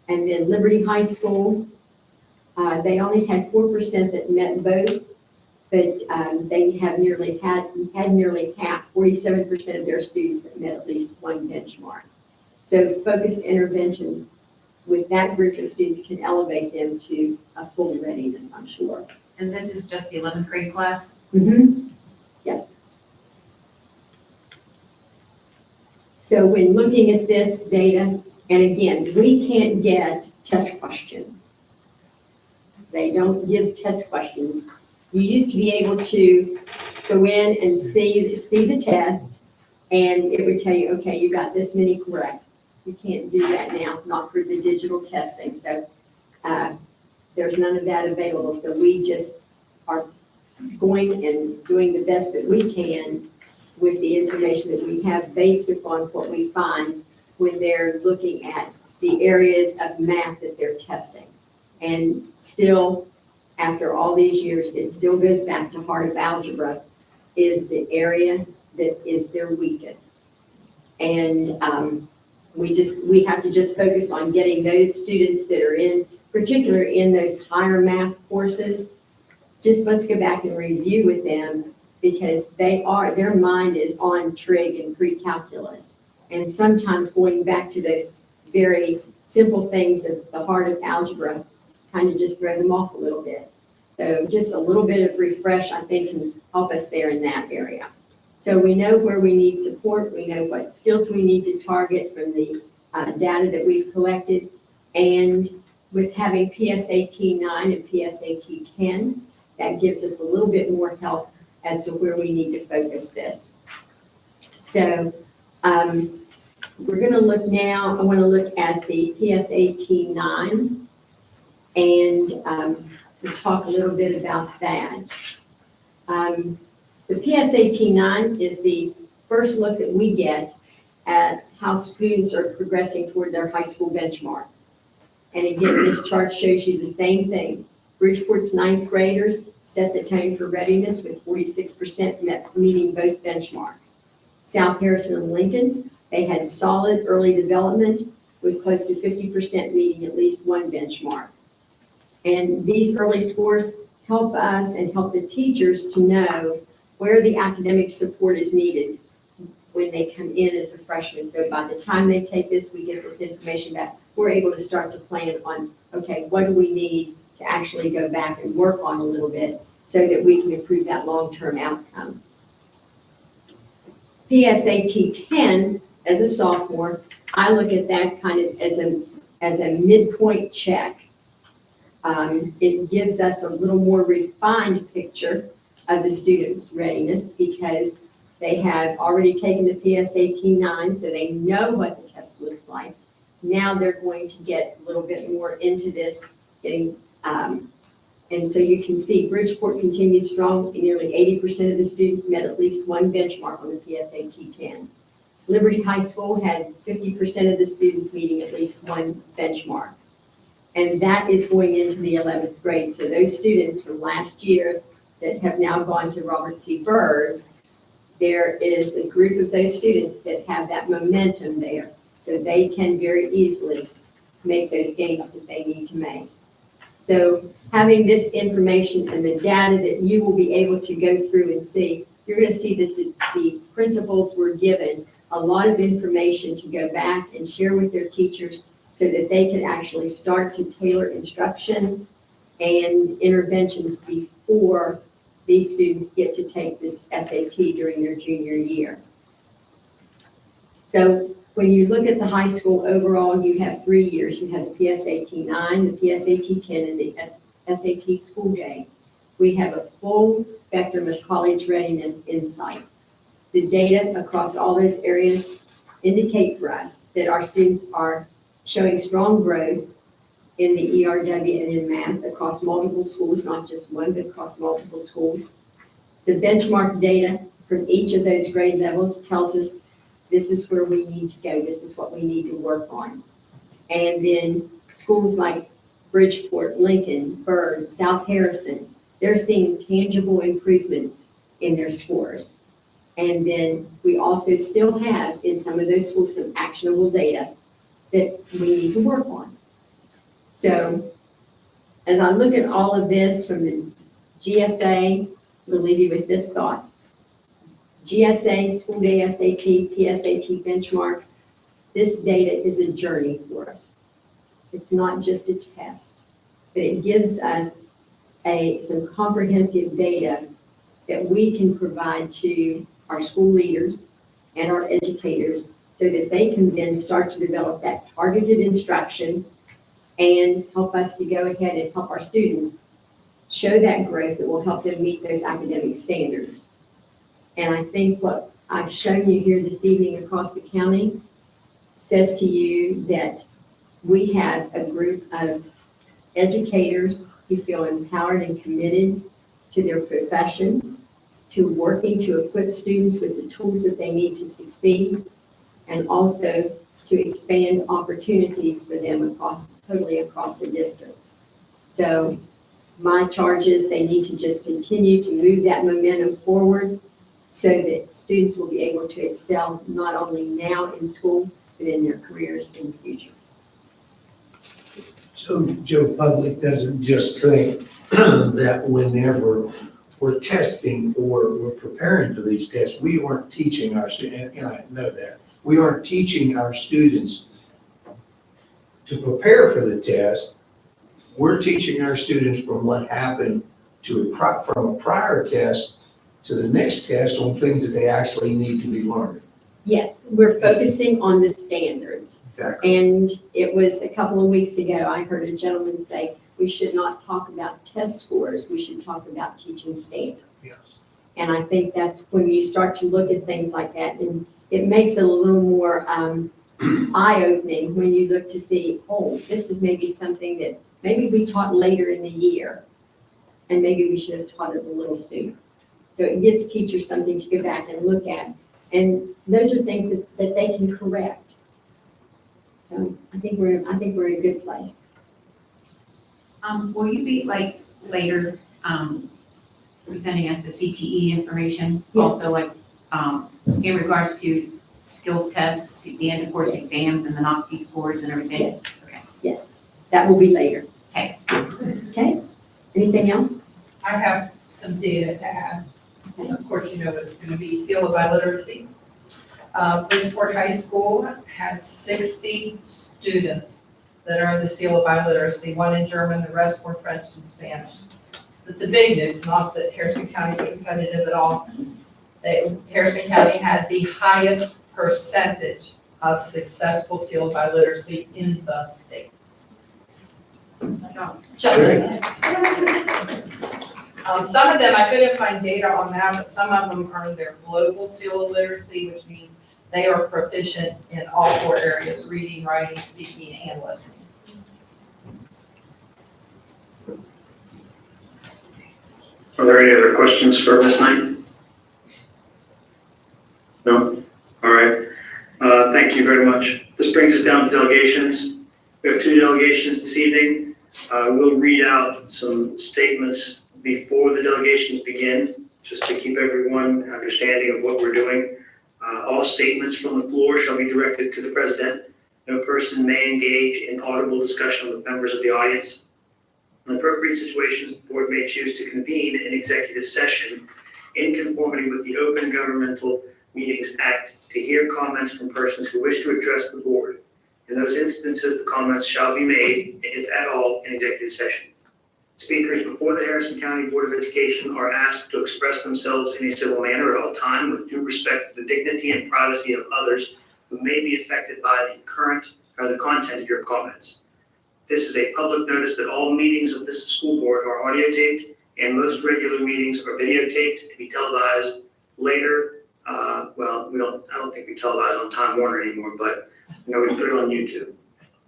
And then Liberty High School, they only had 4% that met both, but they have nearly had nearly half, 47% of their students that met at least one benchmark. So focused interventions with that group of students can elevate them to a full readiness, I'm sure. And this is just the 11th grade class? Mm-hmm. Yes. So when looking at this data, and again, we can't get test questions. They don't give test questions. You used to be able to go in and see the test, and it would tell you, okay, you got this many correct. You can't do that now, not for the digital testing. So there's none of that available. So we just are going and doing the best that we can with the information that we have based upon what we find when they're looking at the areas of math that they're testing. And still, after all these years, it still goes back to heart of algebra, is the area that is their weakest. And we have to just focus on getting those students that are in, particularly in those higher math courses, just let's go back and review with them, because their mind is on trig and pre-calculus. And sometimes going back to those very simple things of the heart of algebra kind of just throw them off a little bit. So just a little bit of refresh, I think, can help us there in that area. So we know where we need support, we know what skills we need to target from the data that we've collected, and with having PSAT 9 and PSAT 10, that gives us a little bit more help as to where we need to focus this. So we're going to look now, I want to look at the PSAT 9 and we'll talk a little bit about that. The PSAT 9 is the first look that we get at how students are progressing toward their high school benchmarks. And again, this chart shows you the same thing. Bridgeport's ninth graders set the tone for readiness with 46% meeting both benchmarks. South Harrison and Lincoln, they had solid early development with close to 50% meeting at least one benchmark. And these early scores help us and help the teachers to know where the academic support is needed when they come in as a freshman. So by the time they take this, we get this information back. We're able to start to plan on, okay, what do we need to actually go back and work on a little bit so that we can improve that long-term outcome. PSAT 10, as a sophomore, I look at that kind of as a midpoint check. It gives us a little more refined picture of the student's readiness because they have already taken the PSAT 9, so they know what the test looks like. Now they're going to get a little bit more into this, and so you can see Bridgeport continued strong. Nearly 80% of the students met at least one benchmark on the PSAT 10. Liberty High School had 50% of the students meeting at least one benchmark. And that is going into the 11th grade. So those students from last year that have now gone to Robert C. Byrd, there is a group of those students that have that momentum there. So they can very easily make those gains that they need to make. So having this information and the data that you will be able to go through and see, you're going to see that the principals were given a lot of information to go back and share with their teachers so that they can actually start to tailor instruction and interventions before these students get to take this SAT during their junior year. So when you look at the high school overall, you have 3 years. You have the PSAT 9, the PSAT 10, and the SAT school day. We have a full spectrum of college readiness insight. The data across all those areas indicate for us that our students are showing strong growth in the ERW and in math across multiple schools, not just one, but across multiple schools. The benchmark data from each of those grade levels tells us this is where we need to go. This is what we need to work on. And then schools like Bridgeport, Lincoln, Byrd, South Harrison, they're seeing tangible improvements in their scores. And then we also still have in some of those schools some actionable data that we need to work on. So as I look at all of this from the GSA, we'll leave you with this thought. GSA, school day SAT, PSAT benchmarks, this data is a journey for us. It's not just a test, but it gives us some comprehensive data that we can provide to our school leaders and our educators so that they can then start to develop that targeted instruction and help us to go ahead and help our students show that growth that will help them meet those academic standards. And I think what I've shown you here this evening across the county says to you that we have a group of educators who feel empowered and committed to their profession, to working to equip students with the tools that they need to succeed, and also to expand opportunities for them totally across the district. So My charge is they need to just continue to move that momentum forward so that students will be able to excel not only now in school, but in their careers in the future. So Joe Public doesn't just think that whenever we're testing or we're preparing for these tests, we aren't teaching our students, and I know that, we aren't teaching our students to prepare for the test. We're teaching our students from what happened from a prior test to the next test on things that they actually need to be learning. Yes, we're focusing on the standards. Exactly. And it was a couple of weeks ago, I heard a gentleman say, we should not talk about test scores, we should talk about teaching standards. Yes. And I think that's when you start to look at things like that, and it makes it a little more eye-opening when you look to see, oh, this is maybe something that maybe we taught later in the year, and maybe we should have taught it a little sooner. So it gives teachers something to go back and look at, and those are things that they can correct. So I think we're in a good place. Will you be like later, presenting us the CTE information? Yes. Also like, in regards to skills tests, the end of course Yes. exams and the NOC scores and everything? Yes. Okay. Yes, that will be later. Okay. Okay, anything else? I have some data to add. Okay. Of course, you know what it's gonna be, Seal of Biliteracy. Bridgeport High School had 60 students that are the Seal of Biliteracy, one in German, the rest were French and Spanish. But the big news, not that Harrison County is competitive at all, Harrison County had the highest percentage of successful Seal of Biliteracy in the state. Just some of them, I couldn't find data on that, but some of them earned their global Seal of Literacy, which means they are proficient in all 4 areas, reading, writing, speaking, and listening. Are there any other questions for Ms. Knight? No? All right. Thank you very much. This brings us down to delegations. We have 2 delegations this evening. We'll read out some statements before the delegations begin, just to keep everyone understanding of what we're doing. All statements from the floor shall be directed to the president. No person may engage in audible discussion with members of the audience. In appropriate situations, the board may choose to convene an executive session in conformity with the Open Governmental Meetings Act to hear comments from persons who wish to address the board. In those instances, the comments shall be made, if at all, in executive session. Speakers before the Harrison County Board of Education are asked to express themselves in a civil manner at all time with due respect to the dignity and privacy of others who may be affected by the content of your comments. This is a public notice that all meetings of this school board are audio taped, and most regular meetings are videotaped to be televised later. I don't think we televise on Time Warner anymore, but we put it on YouTube.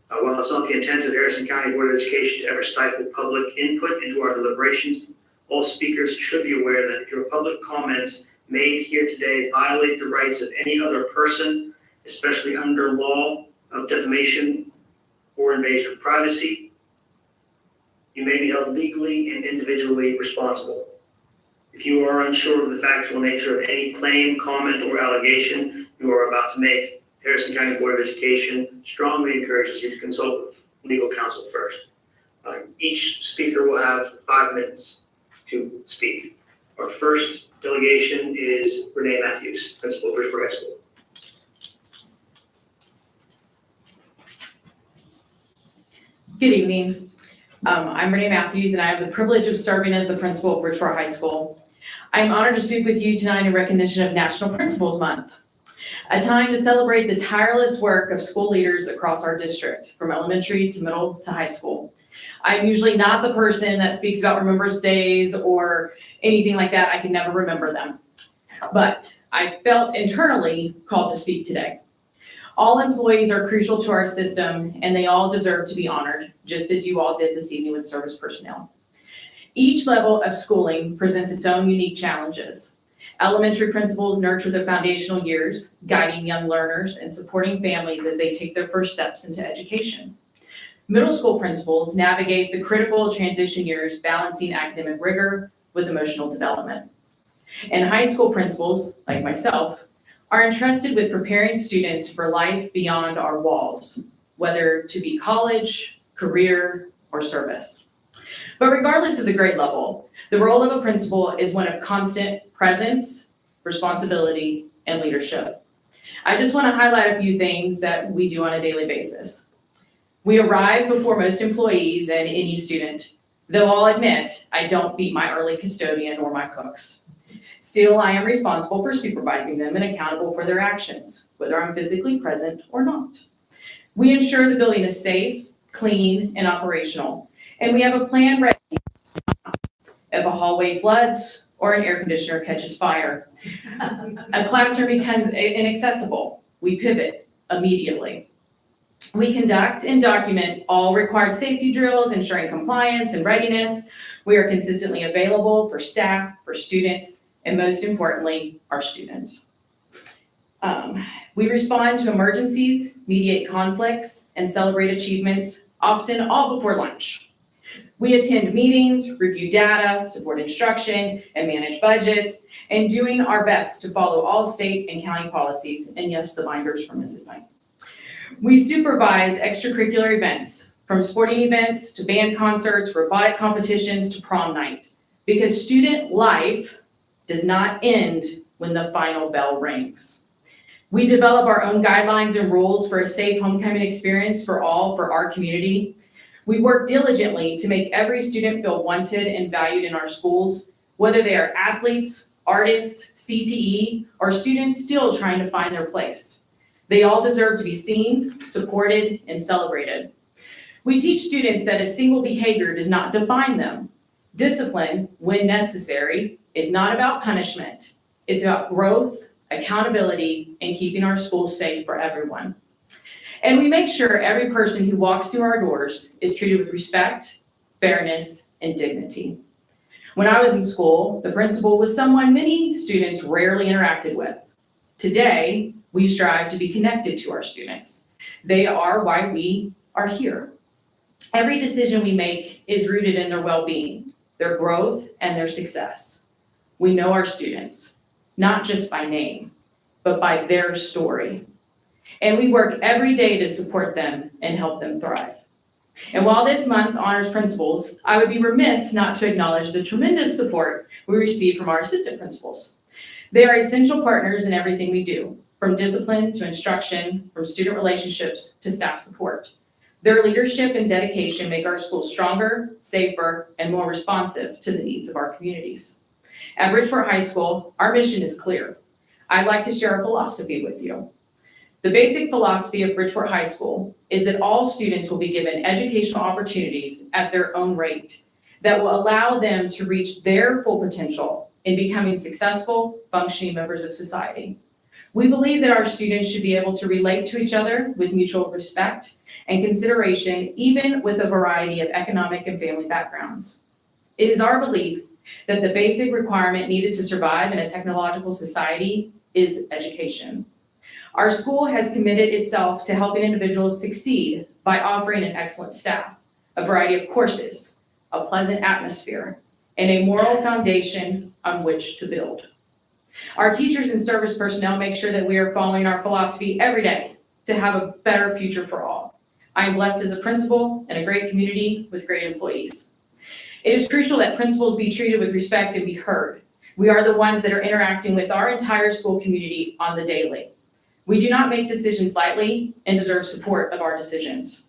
While it's not the intent of the Harrison County Board of Education to ever stifle public input into our deliberations, all speakers should be aware that if your public comments made here today violate the rights of any other person, especially under law of defamation or invasion of privacy, you may be held legally and individually responsible. If you are unsure of the factual nature of any claim, comment, or allegation you are about to make, Harrison County Board of Education strongly encourages you to consult with legal counsel first. Each speaker will have 5 minutes to speak. Our first delegation is Renee Matthews, Principal of Bridgeport High School. Good evening. I'm Renee Matthews, and I have the privilege of serving as the principal of Bridgeport High School. I am honored to speak with you tonight in recognition of National Principals Month, a time to celebrate the tireless work of school leaders across our district, from elementary to middle to high school. I'm usually not the person that speaks about Remembrance Days or anything like that. I can never remember them. But I felt internally called to speak today. All employees are crucial to our system, and they all deserve to be honored, just as you all did this evening with service personnel. Each level of schooling presents its own unique challenges. Elementary principals nurture the foundational years, guiding young learners and supporting families as they take their first steps into education. Middle school principals navigate the critical transition years, balancing academic rigor with emotional development. And high school principals, like myself, are entrusted with preparing students for life beyond our walls, whether to be college, career, or service. But regardless of the grade level, the role of a principal is one of constant presence, responsibility, and leadership. I just want to highlight a few things that we do on a daily basis. We arrive before most employees and any student, though I'll admit I don't beat my early custodian or my cooks. Still, I am responsible for supervising them and accountable for their actions, whether I'm physically present or not. We ensure the building is safe, clean, and operational, and we have a plan ready if a hallway floods or an air conditioner catches fire. A classroom becomes inaccessible. We pivot immediately. We conduct and document all required safety drills, ensuring compliance and readiness. We are consistently available for staff, for students, and most importantly, our students. We respond to emergencies, mediate conflicts, and celebrate achievements, often all before lunch. We attend meetings, review data, support instruction, and manage budgets, and doing our best to follow all state and county policies, and yes, the binders from Mrs. Knight. We supervise extracurricular events, from sporting events to band concerts, robotic competitions to prom night, because student life does not end when the final bell rings. We develop our own guidelines and rules for a safe homecoming experience for our community. We work diligently to make every student feel wanted and valued in our schools, whether they are athletes, artists, CTE, or students still trying to find their place. They all deserve to be seen, supported, and celebrated. We teach students that a single behavior does not define them. Discipline, when necessary, is not about punishment. It's about growth, accountability, and keeping our schools safe for everyone. And we make sure every person who walks through our doors is treated with respect, fairness, and dignity. When I was in school, the principal was someone many students rarely interacted with. Today, we strive to be connected to our students. They are why we are here. Every decision we make is rooted in their well-being, their growth, and their success. We know our students, not just by name, but by their story. And we work every day to support them and help them thrive. And while this month honors principals, I would be remiss not to acknowledge the tremendous support we receive from our assistant principals. They are essential partners in everything we do, from discipline to instruction, from student relationships to staff support. Their leadership and dedication make our schools stronger, safer, and more responsive to the needs of our communities. At Bridgeport High School, our mission is clear. I'd like to share a philosophy with you. The basic philosophy of Bridgeport High School is that all students will be given educational opportunities at their own rate that will allow them to reach their full potential in becoming successful, functioning members of society. We believe that our students should be able to relate to each other with mutual respect and consideration, even with a variety of economic and family backgrounds. It is our belief that the basic requirement needed to survive in a technological society is education. Our school has committed itself to helping individuals succeed by offering an excellent staff, a variety of courses, a pleasant atmosphere, and a moral foundation on which to build. Our teachers and service personnel make sure that we are following our philosophy every day to have a better future for all. I am blessed as a principal in a great community with great employees. It is crucial that principals be treated with respect and be heard. We are the ones that are interacting with our entire school community on the daily. We do not make decisions lightly and deserve support of our decisions.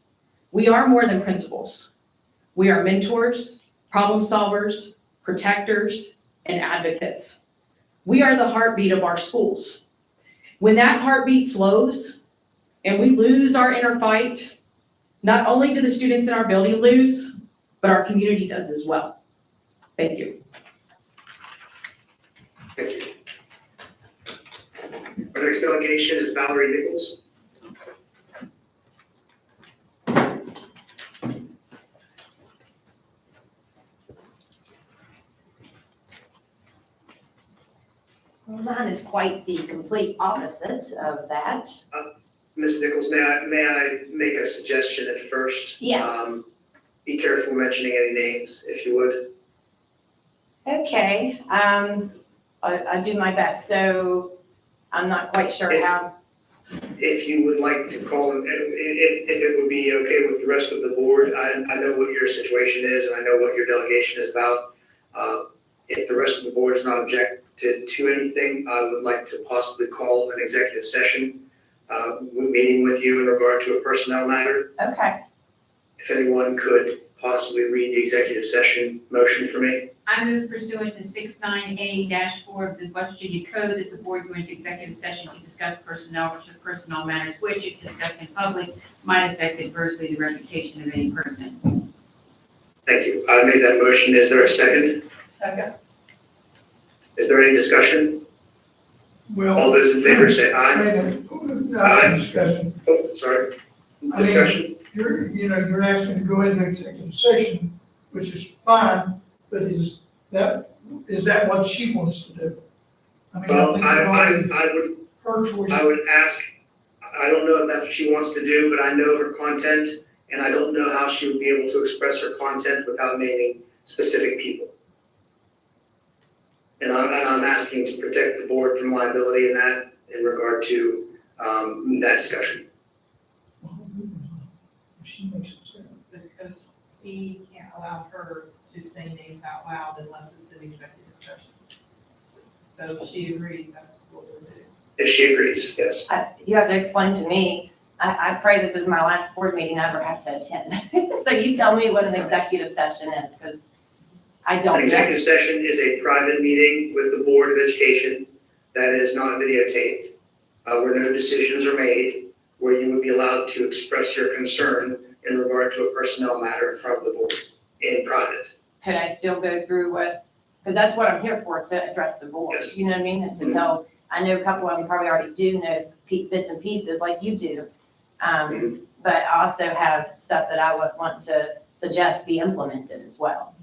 We are more than principals. We are mentors, problem solvers, protectors, and advocates. We are the heartbeat of our schools. When that heartbeat slows and we lose our inner fight, not only do the students in our building lose, but our community does as well. Thank you. Thank you. Our next delegation is Valerie Nichols. Well, mine is quite the complete opposite of that. Ms. Nichols, may I make a suggestion at first? Yes. Be careful mentioning any names, if you would. Okay, I'll do my best. So I'm not quite sure how. If you would like to call, if it would be okay with the rest of the board, I know what your situation is and I know what your delegation is about. If the rest of the board is not objected to anything, I would like to possibly call an executive session, meeting with you in regard to a personnel matter. Okay. If anyone could possibly read the executive session motion for me. I move pursuant to 69A-4 of the West Virginia Code that the board go into executive session to discuss personnel matters which, if discussed in public, might affect adversely the reputation of any person. Thank you. I made that motion. Is there a second? Second. Is there any discussion? Well. All those in favor say aye. Wait a minute, discussion. Oh, sorry. I mean, Discussion. You're asking to go into executive session, which is fine, but is that what she wants to do? I mean, Well, think her choice. I would ask, I don't know if that's what she wants to do, but I know her content, and I don't know how she would be able to express her content without naming specific people. And I'm asking to protect the board from liability in regard to that discussion. She makes it sound. Because he can't allow her to say names out loud unless it's an executive session. So she agrees that's what we'll do. If she agrees, yes. You have to explain to me. I pray this is my last board meeting I ever have to attend. So you tell me what an executive session is, because I don't An know. executive session is a private meeting with the Board of Education that is not videotaped, where no decisions are made, where you would be allowed to express your concern in regard to a personnel matter in front of the board in private. Could I still go through what, because that's what I'm here for, to address the board, Yes. you know what I mean? And to tell, I know a couple of them probably already do know bits and pieces like you do. But I also have stuff that I would want to suggest be implemented as well.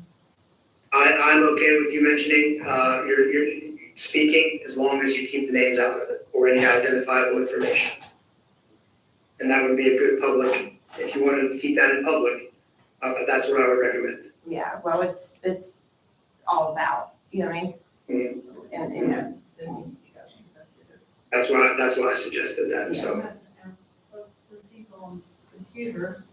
I'm okay with you mentioning, your speaking, as long as you keep the names out of it, or any identifiable information. And that would be a good public, if you wanted to keep that in public, that's what I would recommend. Yeah, well, it's all about, you know what I mean? Mhm. And, you know, That's why I suggested that, so. Since he's on computer,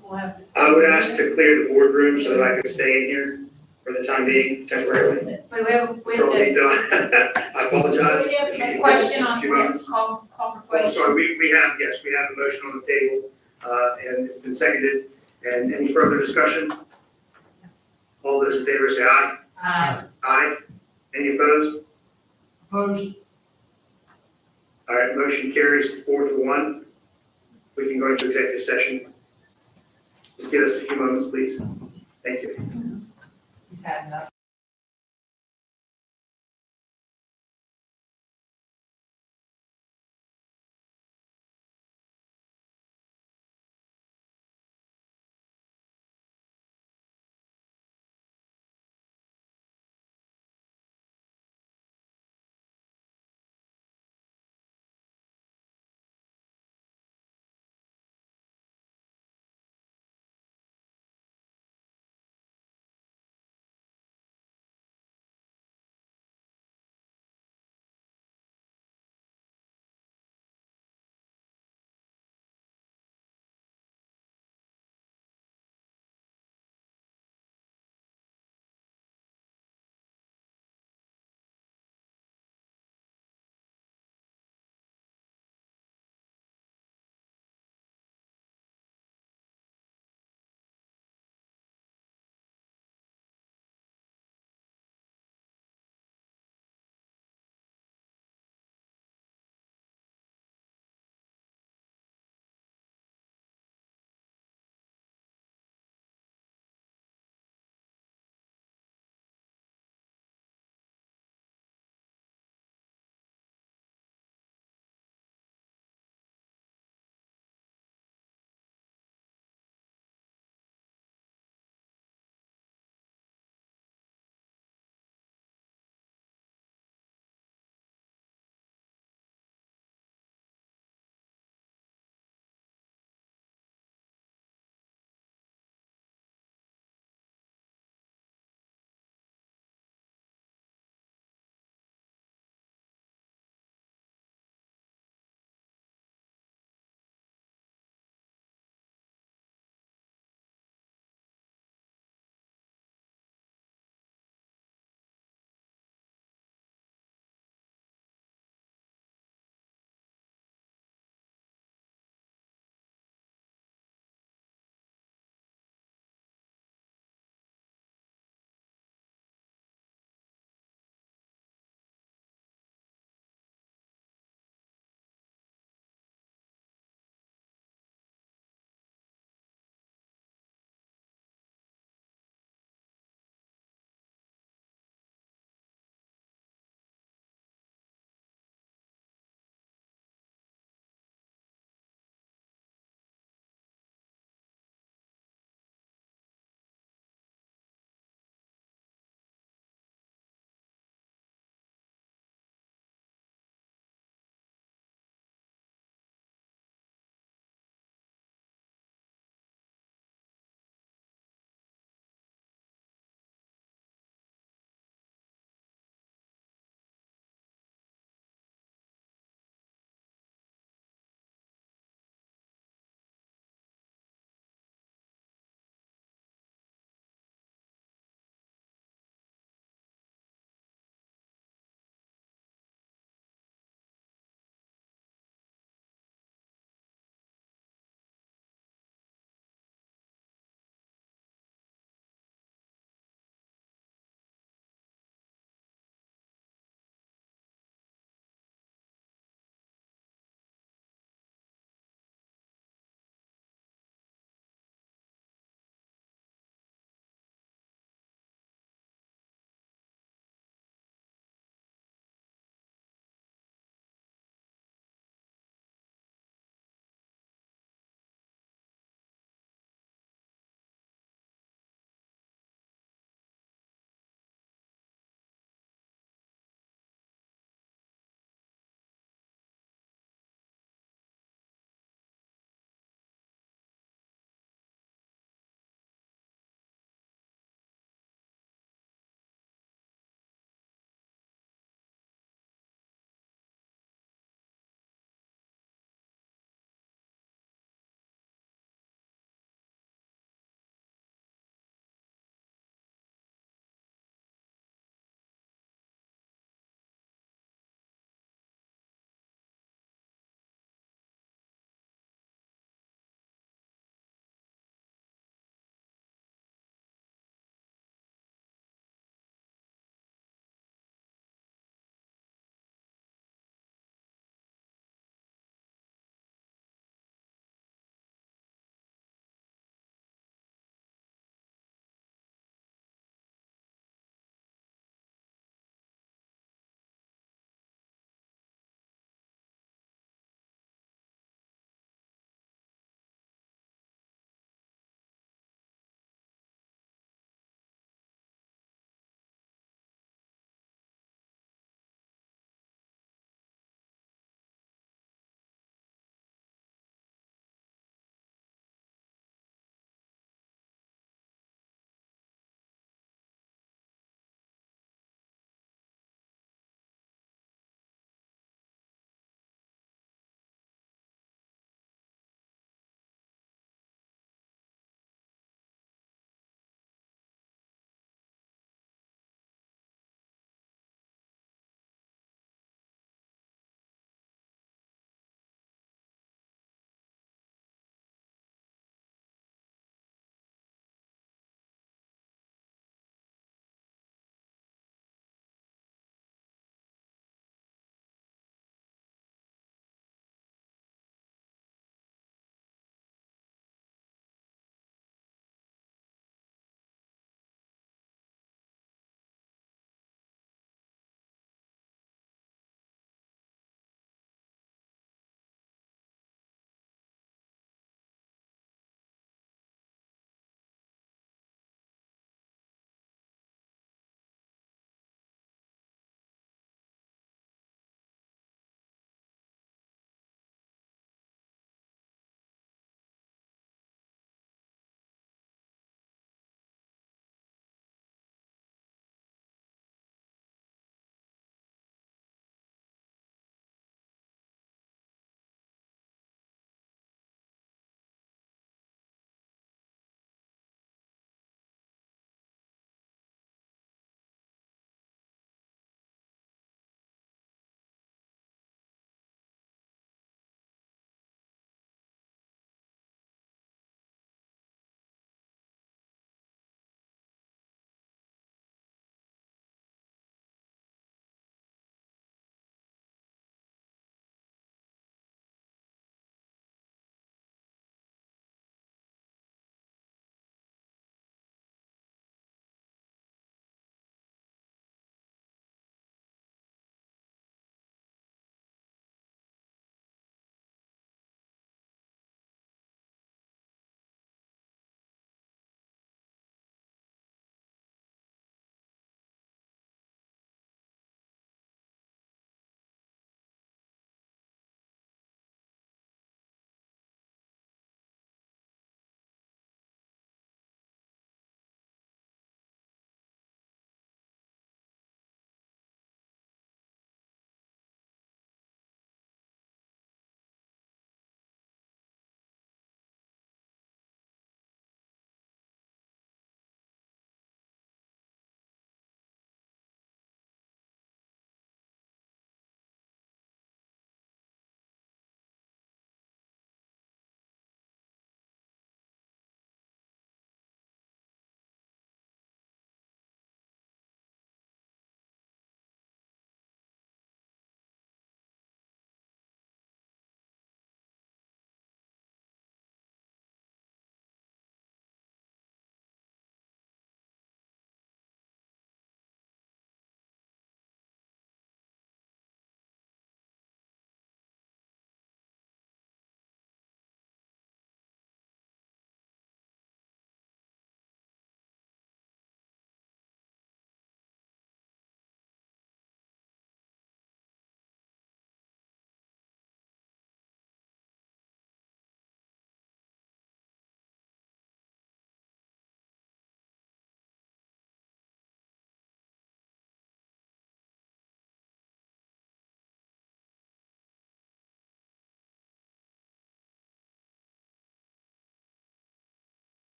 we'll have to. I would ask to clear the boardroom so that I could stay in here for the time being temporarily. but we have From to, detail. I apologize. we have a question on, Few moments. call for Oh, question. sorry, we have a motion on the table, and it's been seconded. And any further discussion? All those in favor say aye. Aye. Any opposed? Opposed? All right, motion carries 4-1. We can go into executive session. Just give us a few moments, please. Thank you. He's had enough.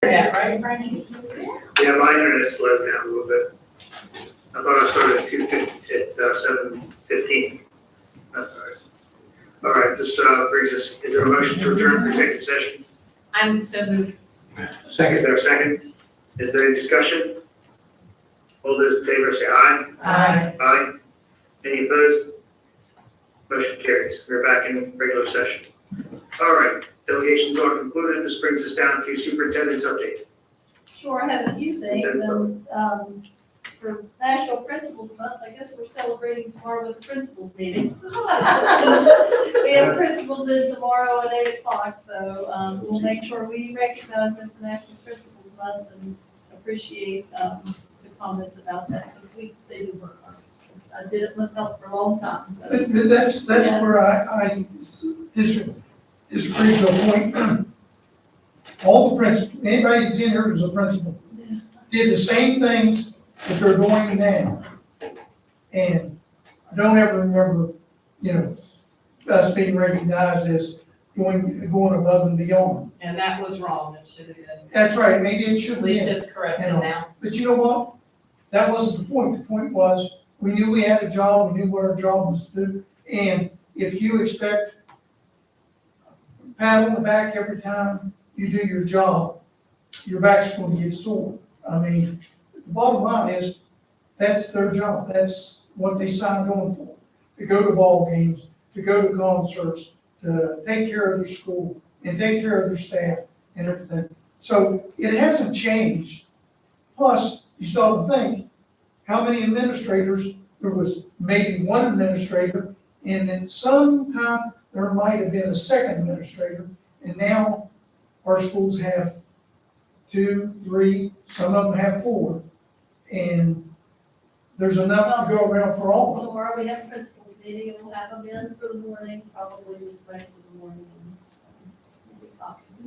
Yeah, right? Yeah, my internet slowed down a little bit. I thought I started at 7:15. That's all right. All right, this brings us, is there a motion to return to executive session? I'm so moved. Is there a second? Is there any discussion? All those in favor say aye. Aye. Aye. Any opposed? Motion carries. We're back in regular session. All right, delegations are concluded. This brings us down to superintendent's update. Sure, I have a few things, and, for National Principals Month, I guess we're celebrating tomorrow with the principals meeting. We have principals in tomorrow at 8:00, so, we'll make sure we recognize them for National Principals Month and appreciate, the comments about that, because they do work hard. I did it myself for a long time, so. That's where I disagree to a point. All the principals, anybody that's in here who's a principal, did the same things that they're doing now. And I don't ever remember, us being recognized as going above and beyond. And that was wrong, it should have been. That's right, maybe it should At be. least it's corrected now. But you know what? That wasn't the point. The point was, we knew we had a job, we knew what our job was to do. And if you expect a pat on the back every time you do your job, your back's going to get sore. I mean, the bottom line is, that's their job. That's what they signed on for. To go to ball games, to go to concerts, to take care of their school, and take care of their staff and everything. So it hasn't changed. Plus, you still have to think, how many administrators, there was maybe one administrator, and then sometime there might have been a second administrator, and now our schools have 2, 3, some of them have 4, and there's enough to go around for all of them. Tomorrow we have principals meeting, and we'll have them in for the morning, probably this rest of the morning.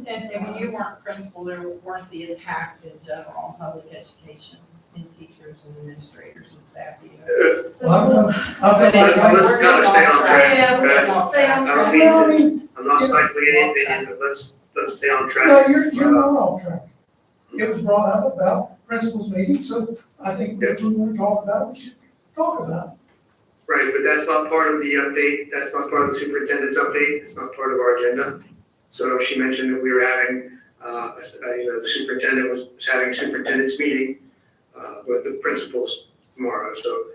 And when you weren't principal, there weren't the attacks in general on public education and teachers and administrators and staff either. Well, I feel like Let's not stay on track, Yeah, we're guys. gonna stay on I don't track. mean Well, I to, mean, I'm not stifling anything, but let's stay on track. no, you're not off track. It was brought up about principals meeting, so I think if we want to talk about it, we should talk about it. Right, but that's not part of the update, that's not part of the superintendent's update, it's not part of our agenda. So she mentioned that we were having, the superintendent was having a superintendent's meeting with the principals tomorrow. So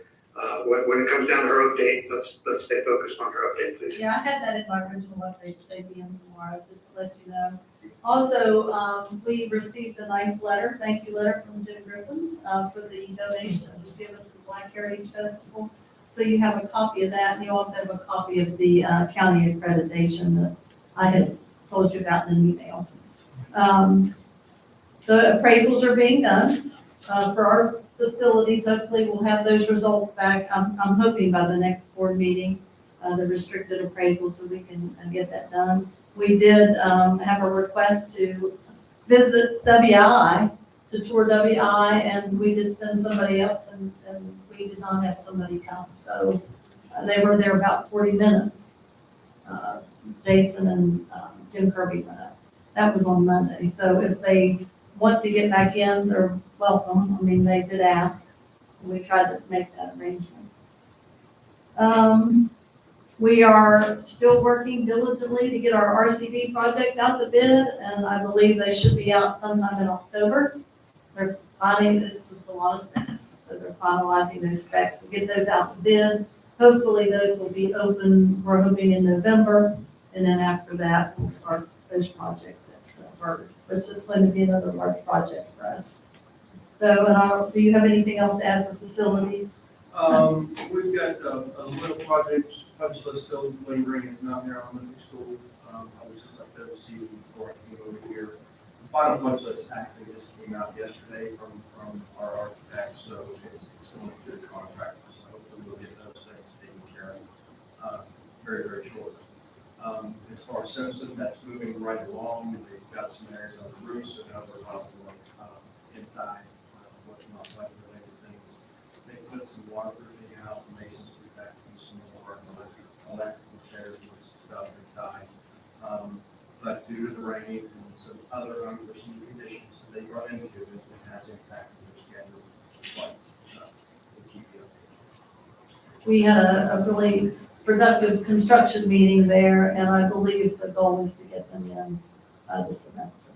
when it comes down to her update, let's stay focused on her update, please. Yeah, I had that in my original update, they'd be in tomorrow, just to let you know. Also, we received a nice letter, thank you letter from Jim Griffin, for the donation that was given to the Black Heritage Festival. So you have a copy of that, and you also have a copy of the county accreditation that I had told you about in an email. The appraisals are being done for our facilities. Hopefully we'll have those results back. I'm hoping by the next board meeting, the restricted appraisal, so we can get that done. We did have a request to visit WI, to tour WI, and we did send somebody up, and we did not have somebody come. So they were there about 40 minutes. Jason and Jim Kirby went up. That was on Monday. So if they want to get back in, they're welcome. I mean, they did ask. We tried to make that arrangement. We are still working diligently to get our RCB projects out to bid, and I believe they should be out sometime in October. They're finally, this was a lot of specs, so they're finalizing those specs. We'll get those out to bid. Hopefully those will be open, we're hoping in November, and then after that, we'll start those projects at Bird, which is going to be another large project for us. So, do you have anything else to add for facilities? We've got a little project, punch list still lingering at Mountaineer Elementary School. I was just up there to see you before I came over here. The final punch list actually just came out yesterday from our architect, so it's going through the contractor. So hopefully we'll get those things taken care of very, very shortly. As far as Simpson, that's moving right along. They've got some areas on the roof, so now we're about to look inside, what's not like related things. They put some waterproofing out, masons put back in some more electrical chairs and some stuff inside. But due to the rain and some other unforeseen conditions, we had a really productive construction meeting there, and I believe the goal is to get them in this semester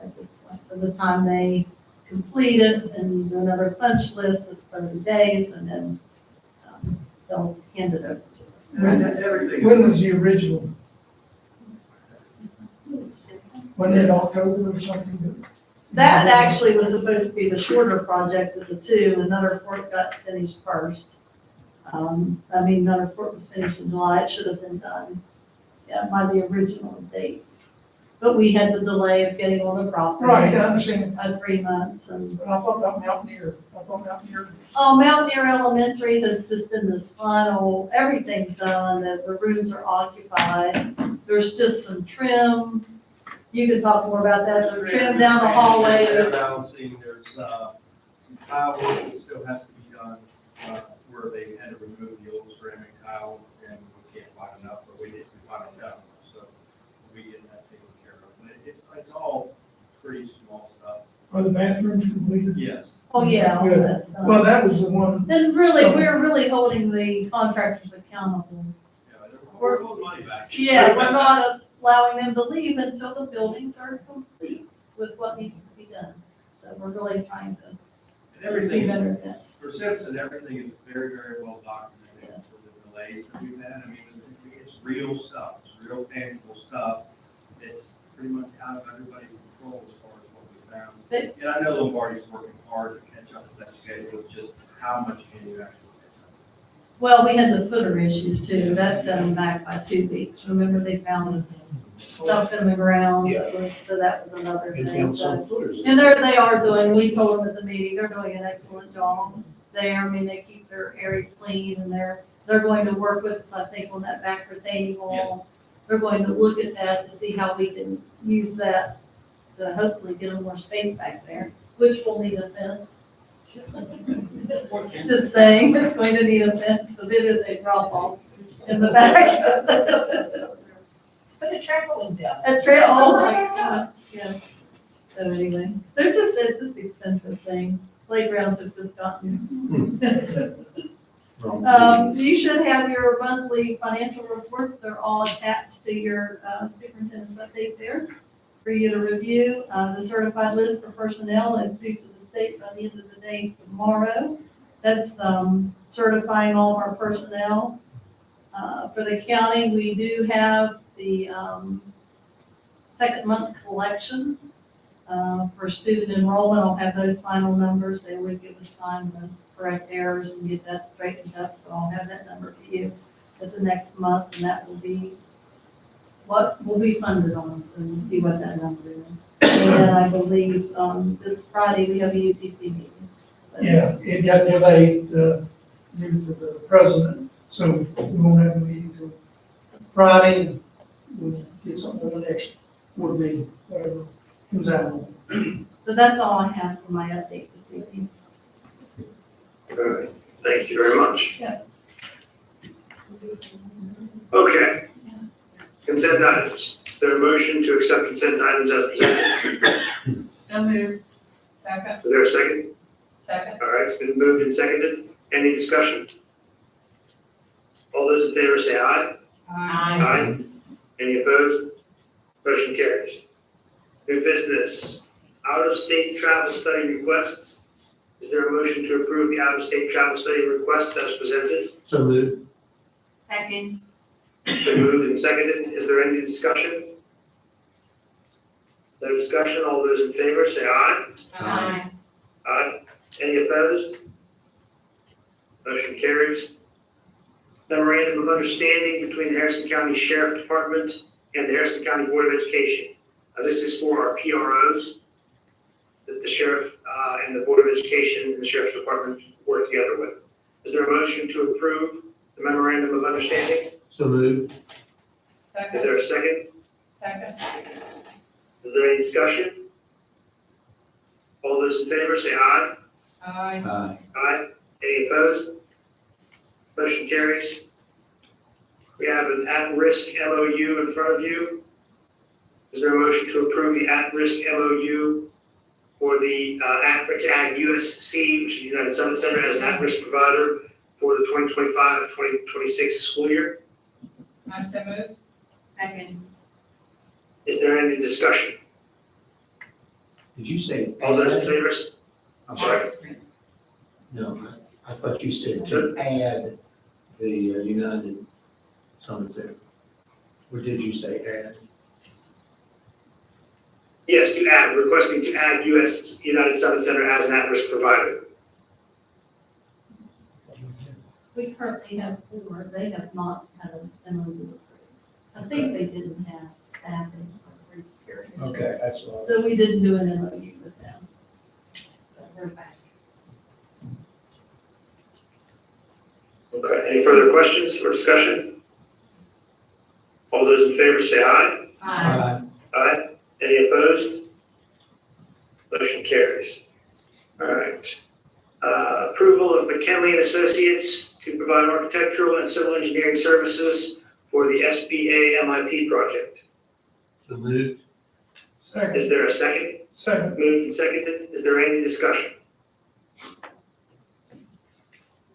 at this point. By the time they complete it and do another punch list of 30 days, and then they'll hand it over to us. When was the original? When in October or something? That actually was supposed to be the shorter project of the two. Another Fort got finished first. Another Fort was finished in July. It should have been done, by the original dates. But we had the delay of getting on the property. Right, I understand. 3 months and. But I thought about Mountaineer. Oh, Mountaineer Elementary has just been this final, everything's done, the rooms are occupied. There's just some trim. You can talk more about that. There's trim down the hallway. Air balancing, there's, some tile work that still has to be done, where they had to remove the old ceramic tile, and we can't find enough, but we didn't find enough, so we get that taken care of. But it's all pretty small stuff. Are the bathrooms completed? Yes. Oh, yeah, all Good. that stuff. Well, that was the one. And really, we're really holding the contractors accountable. Yeah, we're holding money back. Yeah, we're not allowing them to leave until the buildings are complete with what needs to be done. So we're really trying to And be everything, better at that. for Simpson, everything is very, very well documented for the delays that we've had. I mean, it's real stuff, it's real tangible stuff. It's pretty much out of everybody's control as far as what we found. And I know Lombardi's working hard to catch up with that schedule, it's just how much can you actually catch up? Well, we had the footer issues too. That set them back by 2 weeks. Remember, they found stuff in the ground. Yeah. So that was another And thing. found some footers. And they are doing, we told them at the meeting, they're doing an excellent job there. I mean, they keep their area clean, and they're going to work with us, I think, on that back retaining wall. They're going to look at that to see how we can use that to hopefully get them more space back there, which will need a fence. Just saying, it's going to need a fence, because it is a drop off in the back. Put a trampoline down. A trail, oh my gosh, yeah. So anyway, it's just expensive thing. Playgrounds have just gotten. You should have your monthly financial reports. They're all attached to your superintendent's update there for you to review. The certified list for personnel is due to the state by the end of the day tomorrow. That's certifying all of our personnel. For the county, we do have the second month collection for student enrollment. I'll have those final numbers. They always give us time to correct errors and get that straightened up. So I'll have that number for you at the next month, and that will be what will be funded on. So we'll see what that number is. And I believe this Friday we have a UTC meeting. Yeah, it got delayed due to the president, so we won't have a meeting till Friday. We'll get something on the next board meeting, whatever comes out. So that's all I have for my update this evening. All right, thank you very much. Yeah. Okay. Consent items. Is there a motion to accept consent items as presented? So moved. Second. Is there a second? Second. All right, it's been moved and seconded. Any discussion? All those in favor say aye. Aye. Any opposed? Motion carries. New business, out-of-state travel study requests. Is there a motion to approve the out-of-state travel study requests as presented? So moved. Second. It's been moved and seconded. Is there any discussion? No discussion. All those in favor say aye. Aye. Aye. Any opposed? Motion carries. Memorandum of Understanding between the Harrison County Sheriff Department and the Harrison County Board of Education. This is for our PROs that the Sheriff and the Board of Education and the Sheriff's Department work together with. Is there a motion to approve the Memorandum of Understanding? So moved. Second. Is there a second? Second. Is there any discussion? All those in favor say aye. Aye. Aye. Aye. Any opposed? Motion carries. We have an at-risk MOU in front of you. Is there a motion to approve the at-risk MOU for the Ag USC, which is United Summit Center, as an at-risk provider for the 2025-2026 school year. I so move. Second. Is there any discussion? Did you say All those in add? favor? I'm sorry. No, I thought you said to add the United Summit Center. Or did you say add? Yes, to add, requesting to add US United Summit Center as an at-risk provider. We currently have 4, they have not had an MOU approved. I think they didn't have staffing for a brief period. Okay, that's what. So we didn't do an MOU with them. So we're back. Okay, any further questions or discussion? All those in favor say aye. Aye. Any opposed? Motion carries. All right. Approval of McKinley Associates to provide architectural and civil engineering services for the SBA MIP project. So moved. Second. Is there a second? Second. Moved and seconded. Is there any discussion?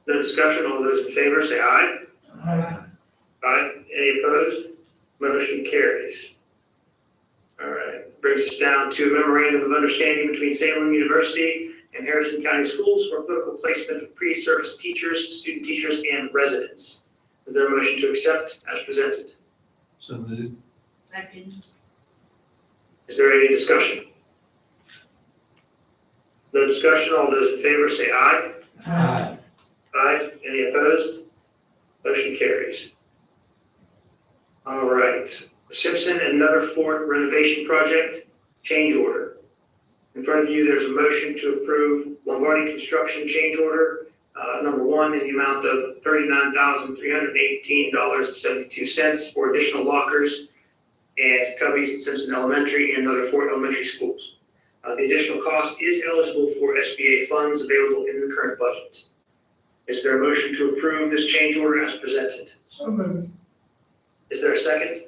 No discussion. All those in favor say aye. Aye. Aye. Any opposed? Motion carries. All right. Brings us down to a memorandum of understanding between Salem University and Harrison County Schools for political placement of pre-service teachers, student teachers, and residents. Is there a motion to accept as presented? So moved. Second. Is there any discussion? No discussion. All those in favor say aye. Aye. Aye. Any opposed? Motion carries. All right. Simpson and Nutter Fort renovation project, change order. In front of you, there's a motion to approve Lombardi Construction change order, number 1, in the amount of $39,318.72 for additional lockers and cubbies at Simpson Elementary and Nutter Fort Elementary schools. The additional cost is eligible for SBA funds available in the current budget. Is there a motion to approve this change order as presented? So moved. Is there a second?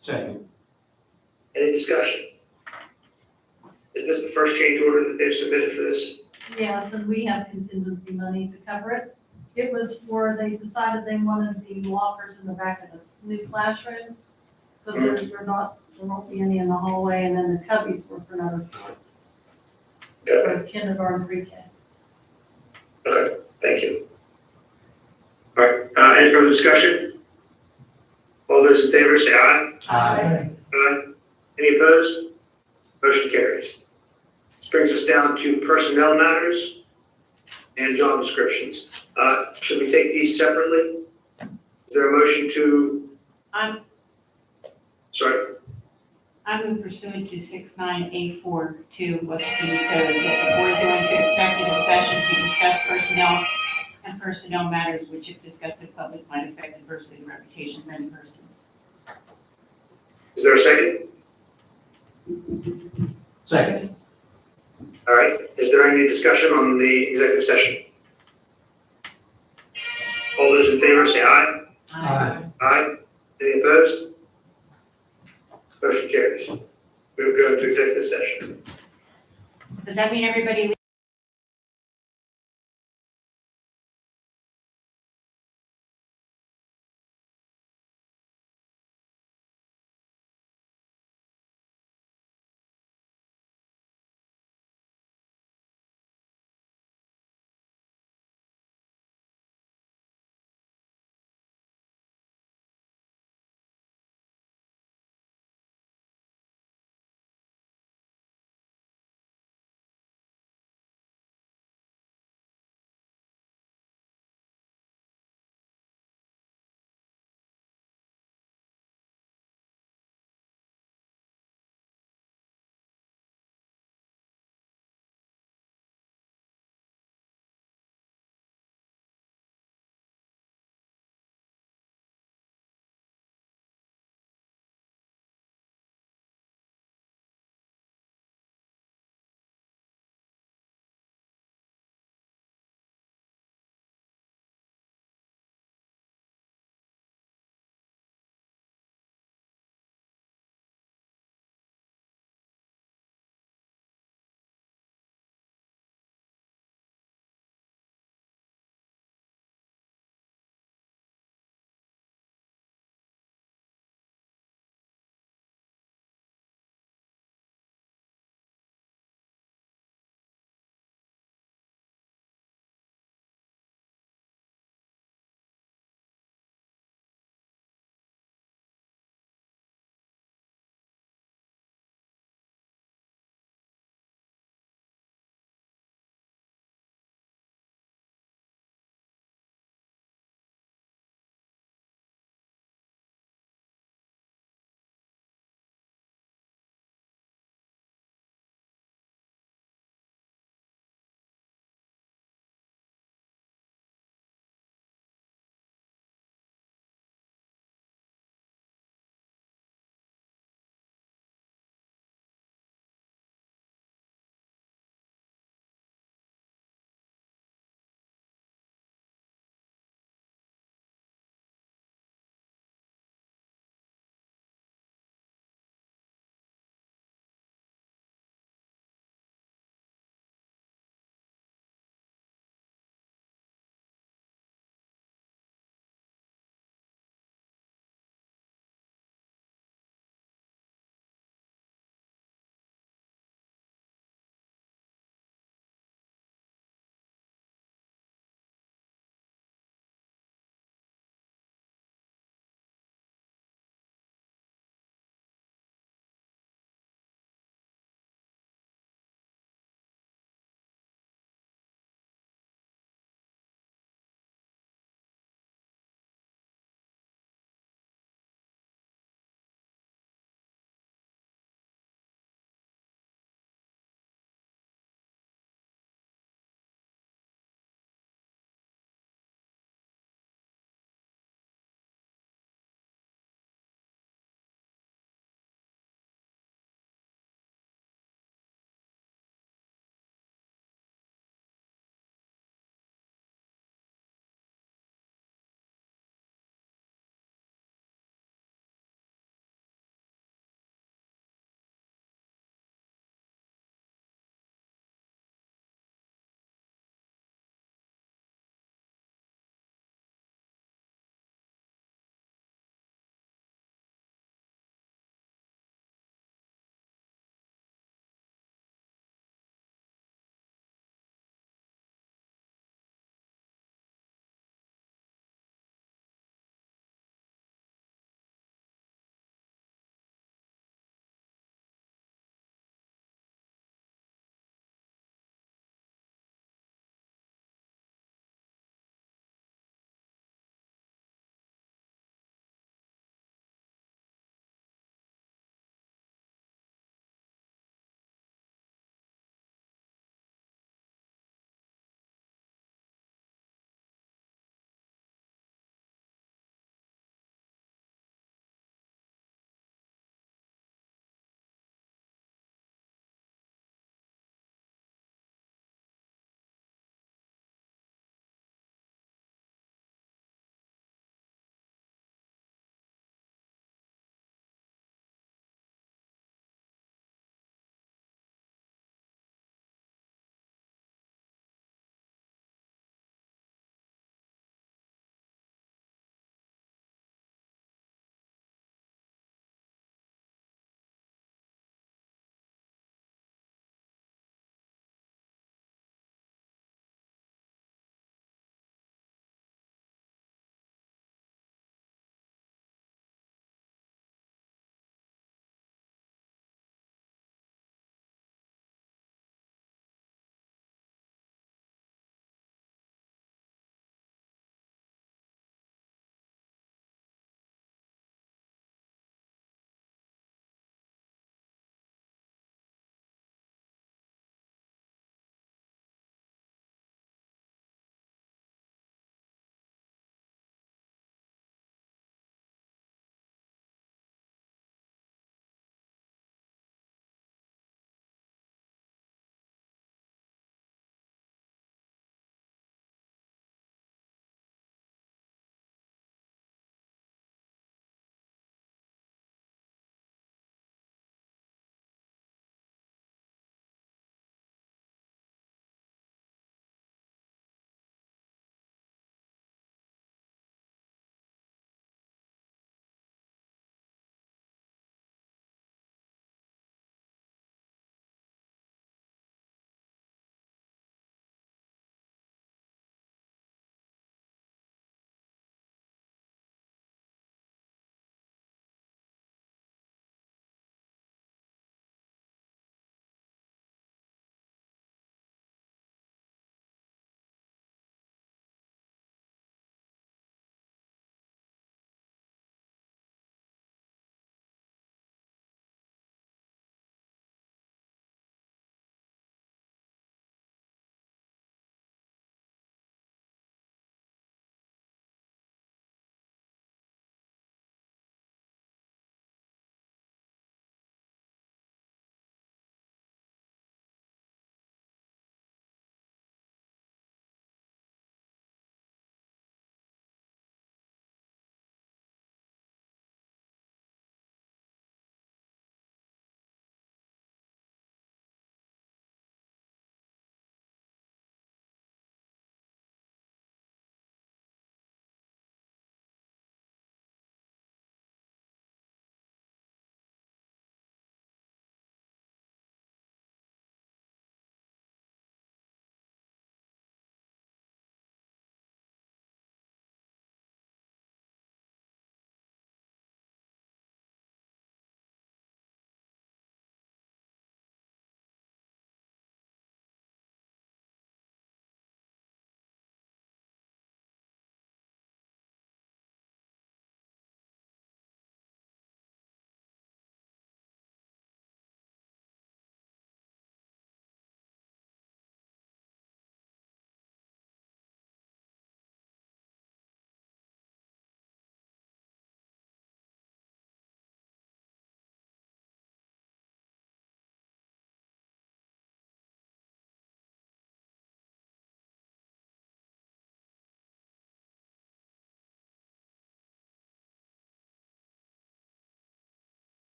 Second. Any discussion? Is this the first change order that they've submitted for this? Yes, and we have contingency money to cover it. It was for, they decided they wanted the lockers in the back of the new classrooms, because there won't be any in the hallway, and then the cubbies were for Nutter Fort. Okay, For kindergarten, pre-K. okay, thank you. All right, any further discussion? All those in favor say aye. Aye. Aye. Any opposed? Motion carries. This brings us down to personnel matters and job descriptions. Should we take these separately? Is there a motion to? Sorry. I move pursuant to 69A42 West Virginia Code that the board go into executive session to discuss personnel and personnel matters which, if discussed in public, might affect adversely the reputation of any person. Is there a second? Second. All right. Is there any discussion on the executive session? All those in favor say aye. Aye. Aye. Any opposed? Motion carries. We will go into executive session. Does that mean everybody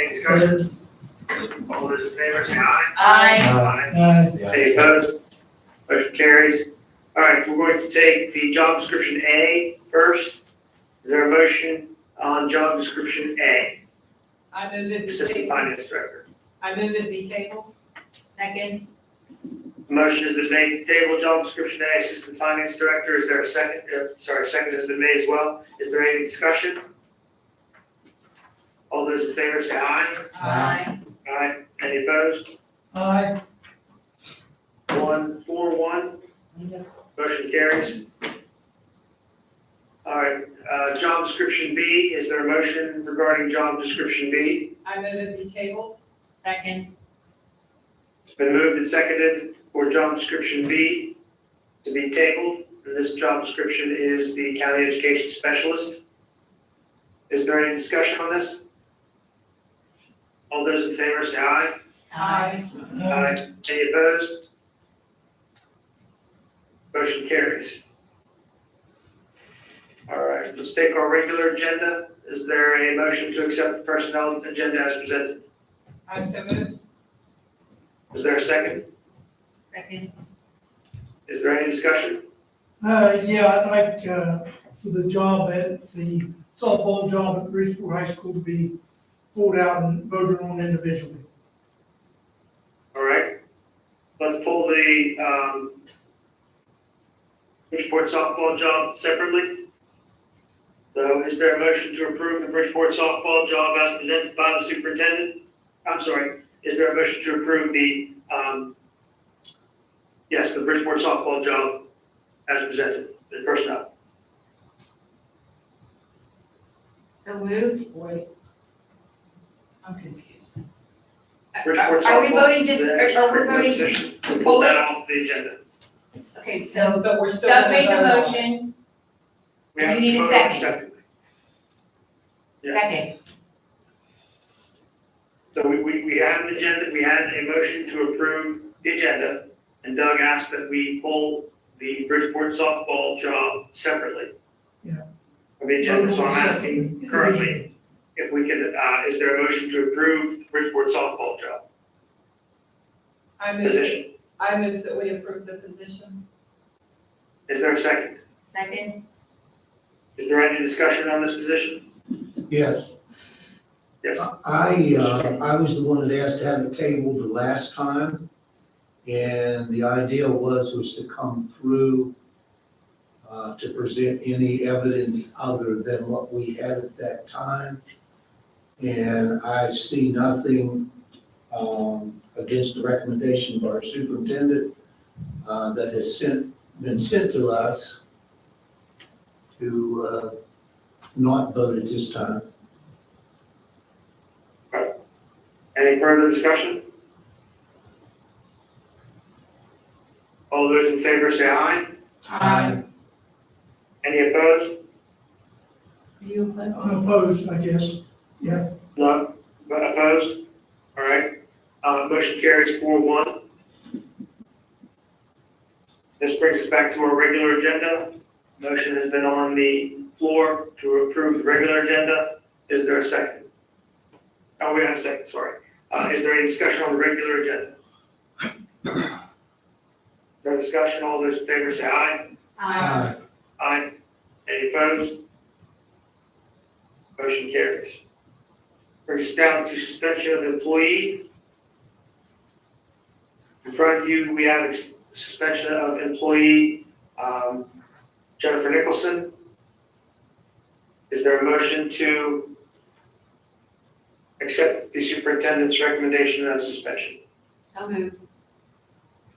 Any discussion? All those in favor say aye. Aye. Any opposed? Motion carries. All right, we're going to take the job description A first. Is there a motion on job description A? I move it be Assistant tabled. Finance Director. I move it be tabled. Second. Motion has been made to table job description A, Assistant Finance Director. Is there a second? Second has been made as well. Is there any discussion? All those in favor say aye. Aye. Aye. Any opposed? Aye. 1-4-1. Motion carries. All right, job description B. Is there a motion regarding job description B? I move it be tabled. Second. It's been moved and seconded for job description B to be tabled. And this job description is the county education specialist. Is there any discussion on this? All those in favor say aye. Aye. Aye. Any opposed? Motion carries. All right, let's take our regular agenda. Is there a motion to accept the personnel agenda as presented? I so move. Is there a second? Second. Is there any discussion? Yeah, I'd like, for the job at the softball job at Bridgeport High School to be pulled out and voted on individually. All right, let's pull the Bridgeport softball job separately. So is there a motion to approve the Bridgeport softball job as presented by the superintendent? I'm sorry, is there a motion to approve the, the Bridgeport softball job as presented, the personnel? So moved. Wait. I'm confused. Bridgeport Are we softball, voting just, the are we voting? position, to pull that off the agenda. Okay, so But we're still. Doug gonna made the vote on it. motion. We have You need to a vote on it second. separately. Yeah. Second. So we had an agenda, we had a motion to approve the agenda, and Doug asked that we pull the Bridgeport softball job separately. Yeah. From the agenda, so I'm asking currently if we can, is there a motion to approve the Bridgeport softball job I move, position? I move that we approve the position. Is there a second? Second. Is there any discussion on this position? Yes. Yes. I was the one that asked to have it tabled the last time, and the idea was to come through to present any evidence other than what we had at that time. And I see nothing against the recommendation of our superintendent that has been sent to us to not vote at this time. Any further discussion? All those in favor say aye. Aye. Any opposed? You opposed? I'm opposed, I guess. Yeah. No, but opposed? All right. Motion carries 4-1. This brings us back to our regular agenda. Motion has been on the floor to approve the regular agenda. Is there a second? Oh, we have a second, sorry. Is there any discussion on the regular agenda? No discussion. All those in favor say aye. Aye. Aye. Any opposed? Motion carries. Brings us down to suspension of employee. In front of you, we have suspension of employee Jennifer Nicholson. Is there a motion to accept the superintendent's recommendation of suspension? So moved.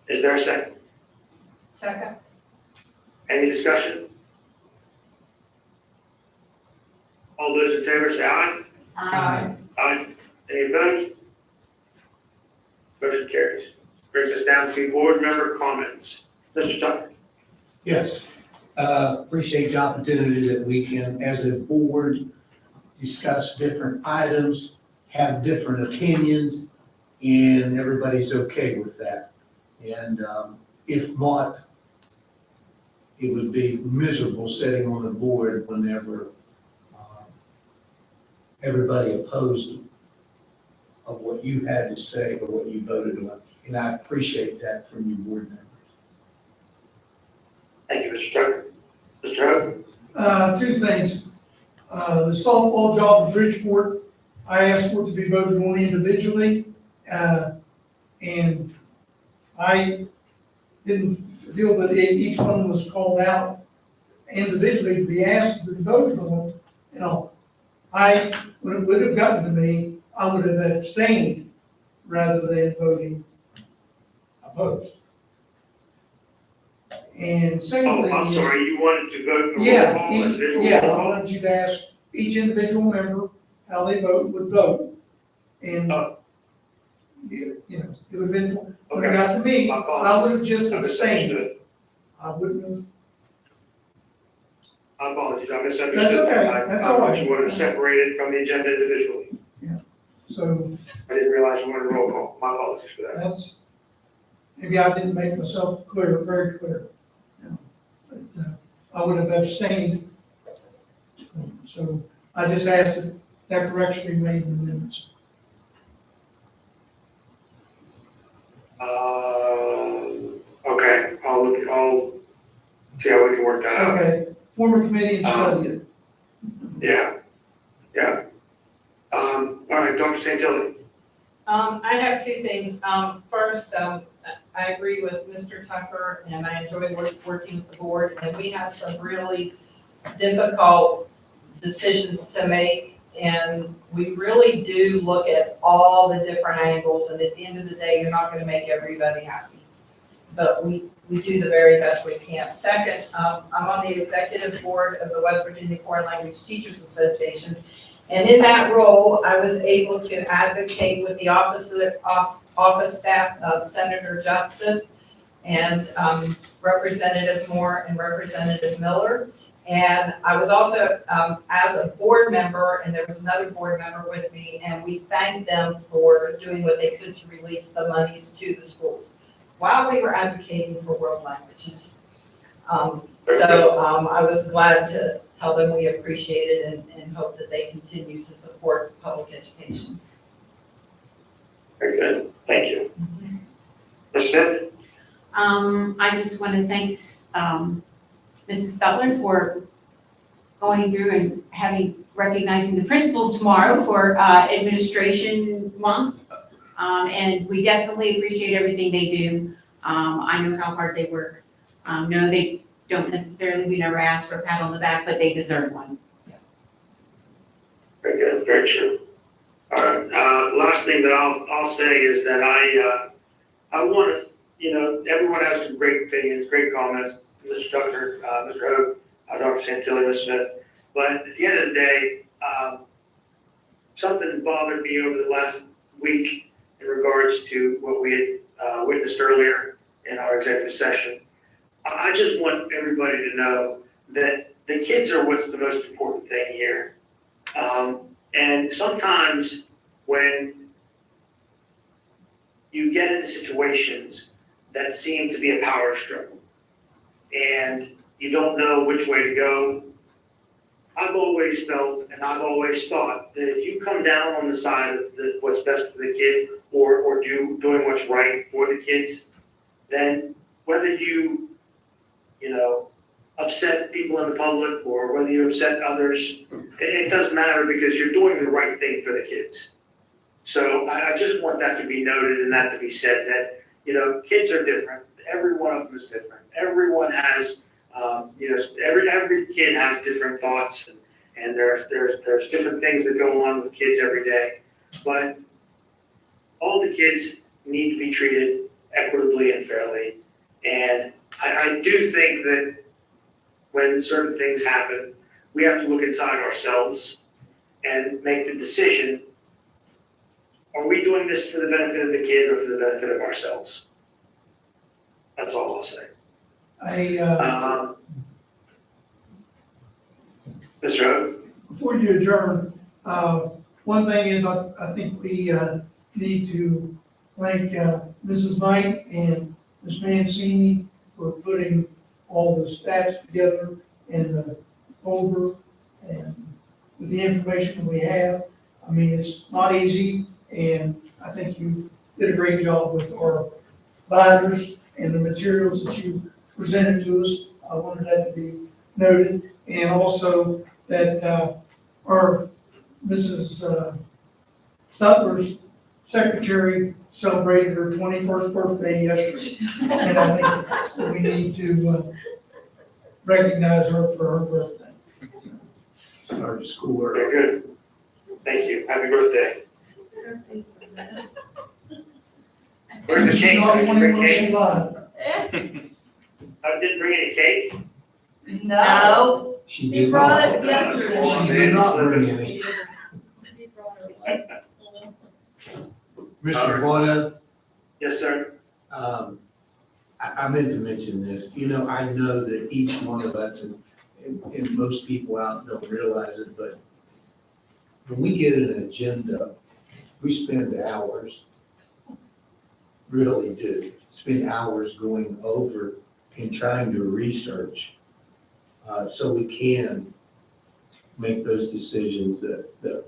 Is there a second? Second. Any discussion? All those in favor say aye. Aye. Aye. Any opposed? Motion carries. Brings us down to board member comments. Mr. Tucker. Yes, appreciate the opportunity that we can, as a board, discuss different items, have different opinions, and everybody's okay with that. And if not, it would be miserable sitting on the board whenever everybody opposed of what you had to say or what you voted on. And I appreciate that from you board members. Thank you, Mr. Tucker. Mr. Hope? Two things. The softball job in Bridgeport, I asked for it to be voted on individually. And I didn't feel that each one was called out individually to be asked to be voted on. You know, when it would have gotten to me, I would have abstained rather than voting opposed. And secondly. Oh, I'm sorry, you wanted to vote for Yeah, all individual? I wanted you to ask each individual member how they would vote. And, you know, it would have been, when it got to me, I would have just I abstained. misunderstood. I wouldn't have. I apologize, I misunderstood. That's okay, I that's thought all right. you wanted to separate it from the agenda individually. So I didn't realize you wanted a roll call. My apologies for that. that's, maybe I didn't make myself clear, very clear. You know, but, I would have abstained. So I just asked that that correction be made in the minutes. Okay, I'll see how we can work that out. Okay, former committee and study it. Yeah, yeah. All right, Dr. Santilli. I have two things. First, I agree with Mr. Tucker, and I enjoy working with the board, and we have some really difficult decisions to make, and we really do look at all the different angles, and at the end of the day, you're not gonna make everybody happy. But we do the very best we can. Second, I'm on the executive board of the West Virginia Foreign Language Teachers Association, and in that role, I was able to advocate with the office staff of Senator Justice and Representative Moore and Representative Miller. And I was also, as a board member, and there was another board member with me, and we thanked them for doing what they could to release the monies to the schools while we were advocating for world languages. I was glad to tell them we appreciate it and hope that they continue to support public education. Very good, thank you. Ms. Smith? I just want to thank, Mrs. Butler for going through and recognizing the principals tomorrow for Administration Month. And we definitely appreciate everything they do. I know how hard they work. No, they don't necessarily, we never ask for a pat on the back, but they deserve one. Very good, very true. All right, last thing that I'll say is that I want to, everyone has some great opinions, great comments, Mr. Tucker, Mr. Hope, Dr. Santilli, Ms. Smith, but at the end of the day, something bothered me over the last week in regards to what we had witnessed earlier in our executive session. I just want everybody to know that the kids are what's the most important thing here. And sometimes when you get into situations that seem to be a power struggle and you don't know which way to go, I've always felt and I've always thought that if you come down on the side of what's best for the kid or doing what's right for the kids, then whether you upset people in the public or whether you upset others, it doesn't matter because you're doing the right thing for the kids. So I just want that to be noted and that to be said that, kids are different. Every one of them is different. Everyone has, every kid has different thoughts and there's different things that go on with kids every day. But all the kids need to be treated equitably and fairly. And I do think that when certain things happen, we have to look inside ourselves and make the decision, are we doing this for the benefit of the kid or for the benefit of ourselves? That's all I'll say. Mr. Hope? Before you adjourn, one thing is I think we need to thank Mrs. Knight and Ms. Mancini for putting all the stats together in the folder and with the information we have. I mean, it's not easy, And I think you did a great job with our binders and the materials that you presented to us. I wanted that to be noted. And also that, our Mrs. Sutler's secretary celebrated her 21st birthday yesterday. And I think that we need to recognize her for her birthday. Started school early. Very good. Thank you. Happy birthday. Where's the She's cake? not Did you bring 21, cake? she lied. I didn't bring any cake. No, She he did brought not. it yesterday. She did not bring any. Mr. Boyle, Yes, sir. I meant to mention this, you know, I know that each one of us, and most people out don't realize it, but when we get an agenda, we spend hours, really do, spend hours going over and trying to research, so we can make those decisions that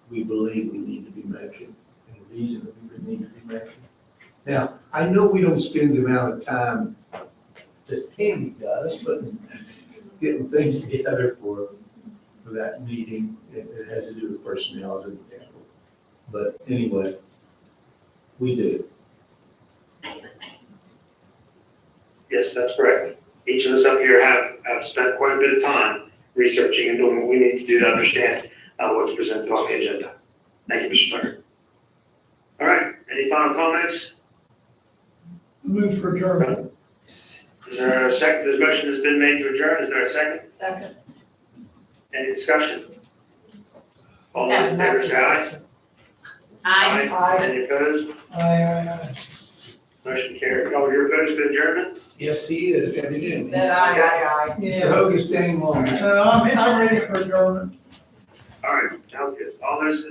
we believe we need to be making, and the reason that we need to be making. Now, I know we don't spend the amount of time that Tammy does, but getting things together for that meeting, it has to do with personnel as an example. But anyway, we do. Yes, that's correct. Each of us up here have spent quite a bit of time researching and doing what we need to do to understand what's presented on the agenda. Thank you, Mr. Steiger. All right, any final comments? Move for adjournment. Is there a second? The motion has been made to adjourn. Is there a second? Second. Any discussion? All those in favor say aye. Aye. Any opposed? Aye. Motion carried. Oh, you're opposed to adjournment? Yes, he is, evidently. aye. Mr. Yeah, Hogan's staying longer. I'm ready for adjournment. All right, sounds good. All those,